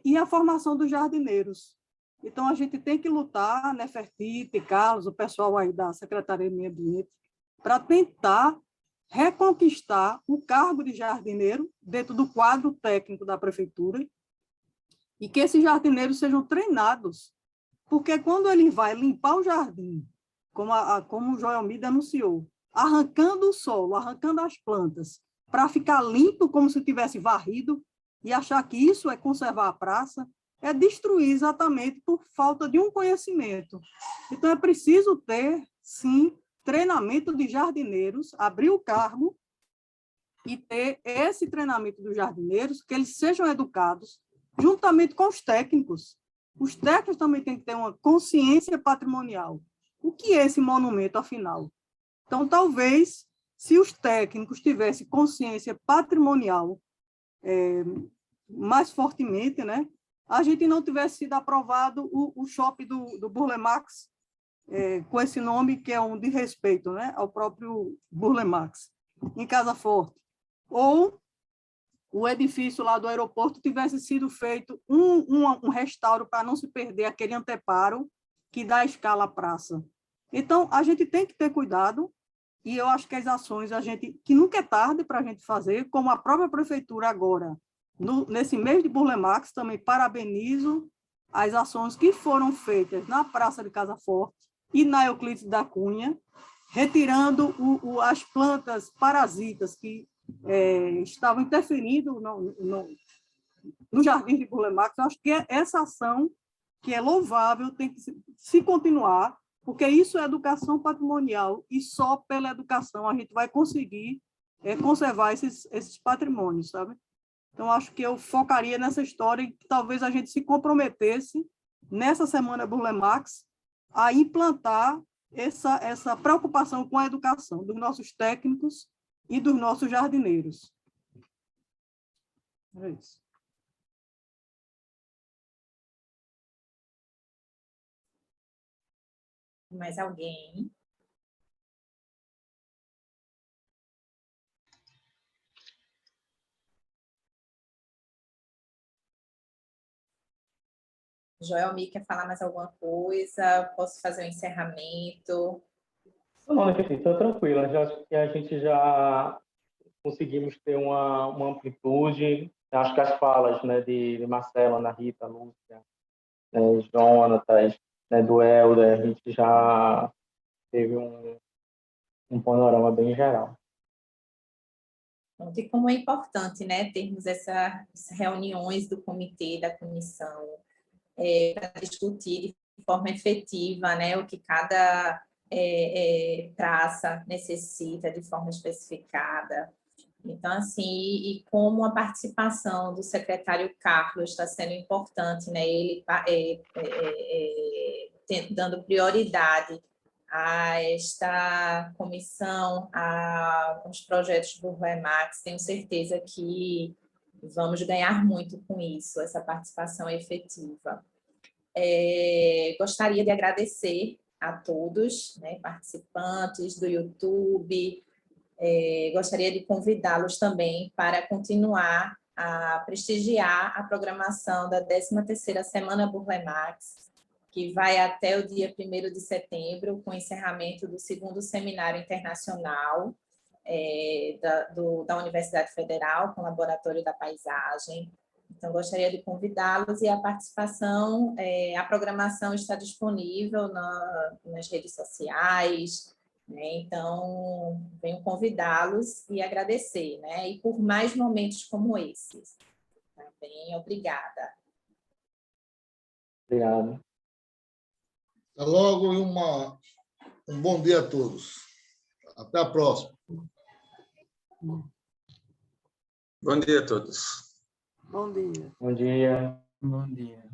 e a formação dos jardineiros. Então, a gente tem que lutar, Nefertiti, Carlos, o pessoal aí da Secretaria de Meio Ambiente, para tentar reconquistar o cargo de jardineiro dentro do quadro técnico da Prefeitura e que esses jardineiros sejam treinados, porque quando ele vai limpar o jardim, como o Joelmir denunciou, arrancando o solo, arrancando as plantas, para ficar limpo como se tivesse varrido, e achar que isso é conservar a praça, é destruir exatamente por falta de um conhecimento. Então, é preciso ter, sim, treinamento de jardineiros, abrir o cargo e ter esse treinamento dos jardineiros, que eles sejam educados juntamente com os técnicos. Os técnicos também têm que ter uma consciência patrimonial. O que é esse monumento, afinal? Então, talvez, se os técnicos tivessem consciência patrimonial mais fortemente, né, a gente não tivesse sido aprovado o shopping do Burle Marx, com esse nome que é um de respeito, né, ao próprio Burle Marx, em Casa Forte. Ou o edifício lá do aeroporto tivesse sido feito um restauro para não se perder aquele anteparo que dá escala à praça. Então, a gente tem que ter cuidado, e eu acho que as ações, que nunca é tarde para a gente fazer, como a própria Prefeitura agora, nesse mês de Burle Marx, também parabenizo as ações que foram feitas na Praça de Casa Forte e na Euclides da Cunha, retirando as plantas parasitas que estavam interferindo no jardim de Burle Marx. Eu acho que essa ação, que é louvável, tem que se continuar, porque isso é educação patrimonial, e só pela educação a gente vai conseguir conservar esses patrimônios, sabe? Então, acho que eu focaria nessa história e que talvez a gente se comprometesse, nessa Semana Burle Marx, a implantar essa preocupação com a educação dos nossos técnicos e dos nossos jardineiros. É isso. Mais alguém? Joelmir, quer falar mais alguma coisa? Posso fazer um encerramento? Não, estou tranquila. Já acho que a gente já conseguimos ter uma amplitude. Acho que as falas, né, de Marcela, Ana Rita, Lúcia, né, Jonatas, né, do Helder, a gente já teve um panorama bem geral. E como é importante, né, termos essas reuniões do comitê, da comissão, para discutir de forma efetiva, né, o que cada praça necessita de forma especificada. Então, assim, e como a participação do secretário Carlos está sendo importante, né, ele dando prioridade a esta comissão, aos projetos do Burle Marx, tenho certeza que vamos ganhar muito com isso, essa participação efetiva. Gostaria de agradecer a todos, né, participantes do YouTube. Gostaria de convidá-los também para continuar a prestigiar a programação da 13ª Semana Burle Marx, que vai até o dia 1º de setembro, com o encerramento do 2º Seminário Internacional da Universidade Federal, com o Laboratório da Paisagem. Então, gostaria de convidá-los, e a participação, a programação está disponível nas redes sociais, né? Então, venho convidá-los e agradecer, né? E por mais momentos como esses. Também, obrigada. Obrigado. Até logo e um bom dia a todos. Até a próxima. Bom dia a todos. Bom dia. Bom dia. Bom dia.